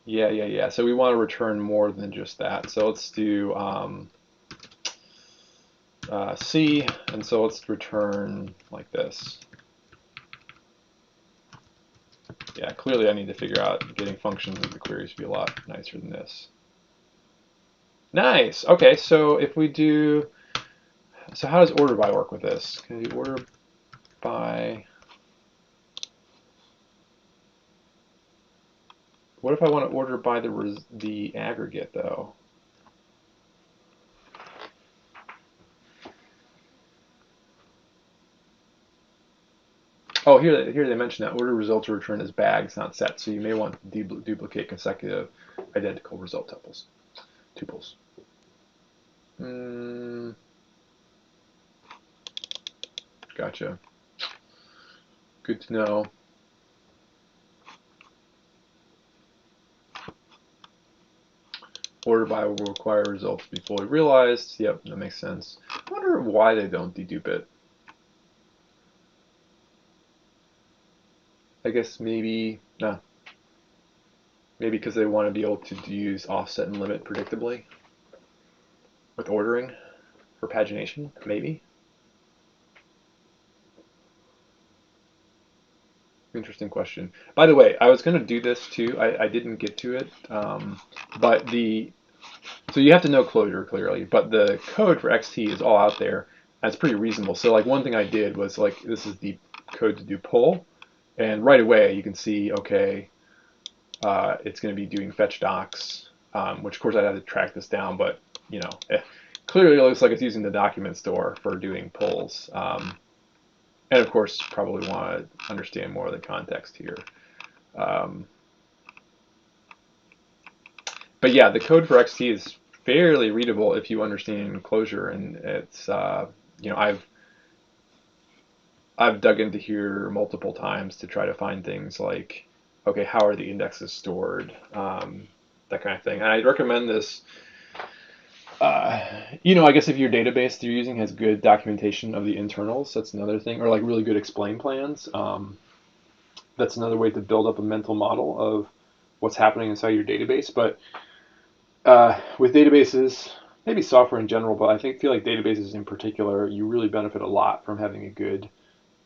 Yeah. So we want to return more than just that. So let's do C, and so let's return like this. Yeah, clearly I need to figure out getting functions in the queries to be a lot nicer than this. Nice. Okay, so if we do, so how does order by work with this? Can I do order by? What if I want to order by the aggregate though? Oh, here they mention that order results are returned as bags, not sets. So you may want to duplicate consecutive identical result tuples. Gotcha. Good to know. Order by will require results to be fully realized. Yep, that makes sense. I wonder why they don't dedupe it. I guess maybe, no. Maybe because they want to be able to use offset and limit predictably with ordering for pagination, maybe. Interesting question. By the way, I was going to do this too. I didn't get to it, but so you have to know Clojure clearly, but the code for XT is all out there. That's pretty reasonable. So like one thing I did was like this is the code to do pull, and right away you can see okay, it's going to be doing fetch docs, which of course I'd have to track this down, but you know, clearly it looks like it's using the document store for doing pulls. And of course, probably want to understand more of the context here. But yeah, the code for XT is fairly readable if you understand Clojure, and it's you know I've dug into here multiple times to try to find things like okay, how are the indexes stored, that kind of thing. And I recommend this. You know, I guess if your database you're using has good documentation of the internals, that's another thing, or like really good explain plans. That's another way to build up a mental model of what's happening inside your database. But with databases, maybe software in general, but I feel like databases in particular, you really benefit a lot from having a good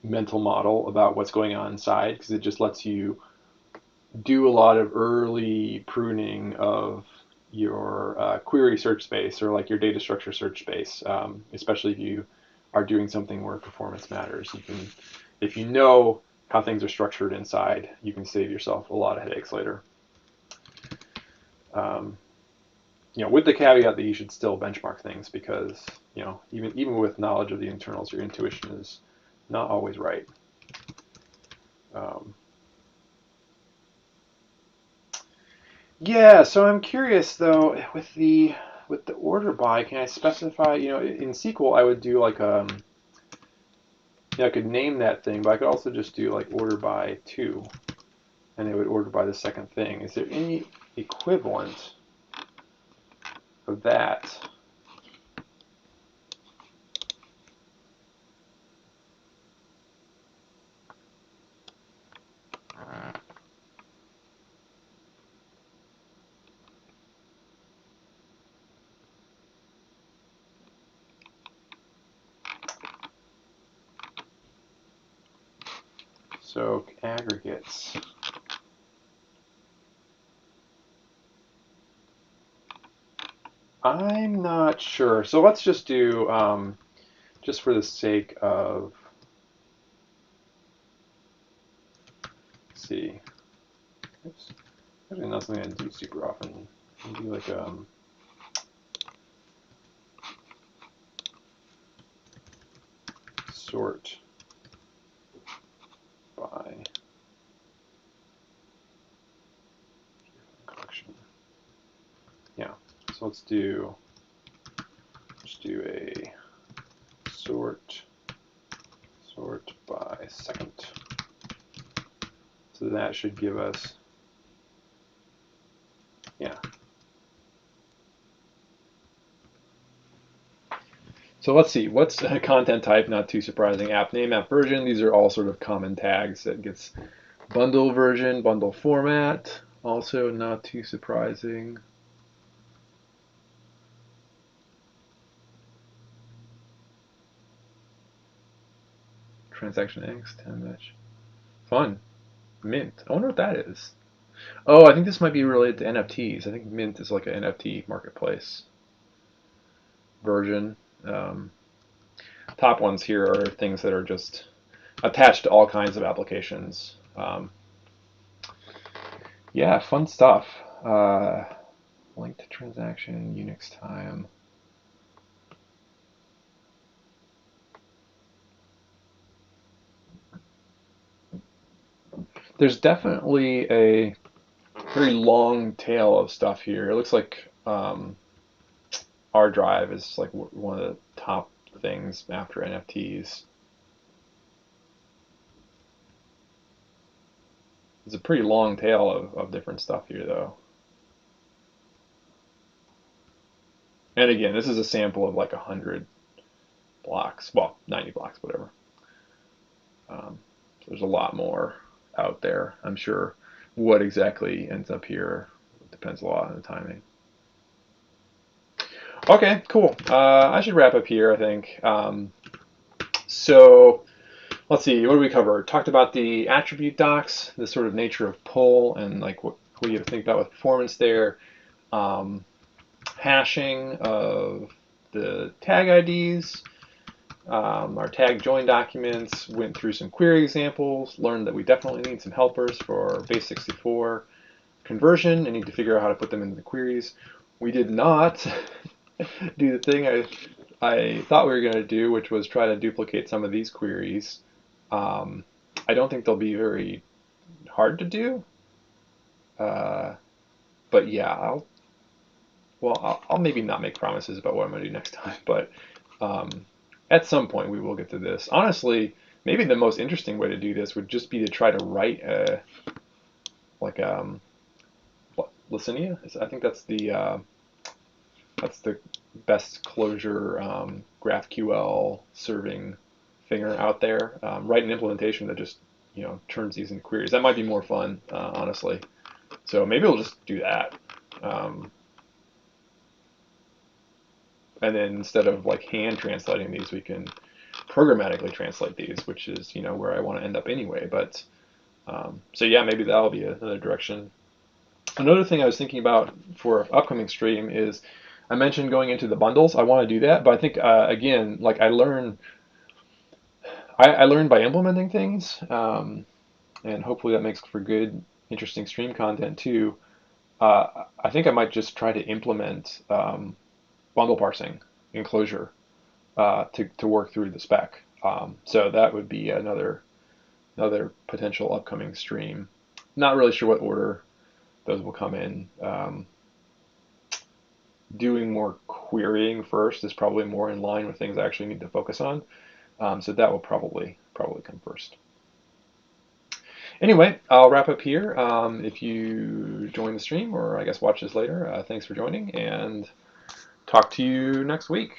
mental model about what's going on inside because it just lets you do a lot of early pruning of your query search space or like your data structure search space, especially if you are doing something where performance matters. You can, if you know how things are structured inside, you can save yourself a lot of headaches later. You know, with the caveat that you should still benchmark things because, you know, even with knowledge of the internals, your intuition is not always right. Yeah, so I'm curious though, with the order by, can I specify, you know, in SQL I would do like you know, I could name that thing, but I could also just do like order by two, and it would order by the second thing. Is there any equivalent of that? So aggregates. I'm not sure. So let's just do, just for the sake of, let's see, oops, actually not something I do super often. I do like sort by collection. Yeah, so let's do, just do a sort by second. So that should give us, yeah. So let's see, what's a content type? Not too surprising. App name, app version. These are all sort of common tags that gets bundle version, bundle format. Also not too surprising. Transaction X, 10 match. Fun. Mint. I wonder what that is. Oh, I think this might be related to NFTs. I think Mint is like an NFT marketplace version. Top ones here are things that are just attached to all kinds of applications. Yeah, fun stuff. Link to transaction, Unix time. There's definitely a very long tail of stuff here. It looks like our drive is like one of the top things after NFTs. It's a pretty long tail of different stuff here, though. And again, this is a sample of like 100 blocks, well, 90 blocks, whatever. So there's a lot more out there. I'm sure what exactly ends up here depends a lot on the timing. Okay, cool. I should wrap up here, I think. So let's see, what do we cover? Talked about the attribute docs, the sort of nature of pull, and like what you have to think about with performance there. Um, Hashing of the tag IDs, our tag join documents, went through some query examples, learned that we definitely need some helpers for base64 conversion and need to figure out how to put them into the queries. We did not do the thing I thought we were going to do, which was try to duplicate some of these queries. I don't think they'll be very hard to do, uh, but yeah, I'll maybe not make promises about what I'm going to do next time, but um, at some point we will get to this. Honestly, maybe the most interesting way to do this would just be to try to write a like Licinia. I think that's the best closure GraphQL serving thinger out there. Write an implementation that just turns these into queries. That might be more fun, honestly. So maybe we'll just do that. Um, and then instead of like hand translating these, we can programmatically translate these, which is where I want to end up anyway. But so yeah, maybe that'll be another direction. Another thing I was thinking about for upcoming stream is I mentioned going into the bundles. I want to do that, but I think again, like I learn by implementing things, and hopefully that makes for good, interesting stream content too. I think I might just try to implement bundle parsing in Clojure to work through the spec. So that would be another potential upcoming stream. Not really sure what order those will come in. Doing more querying first is probably more in line with things I actually need to focus on. So that will probably come first. Anyway, I'll wrap up here. If you join the stream or I guess watch this later, thanks for joining and talk to you next week.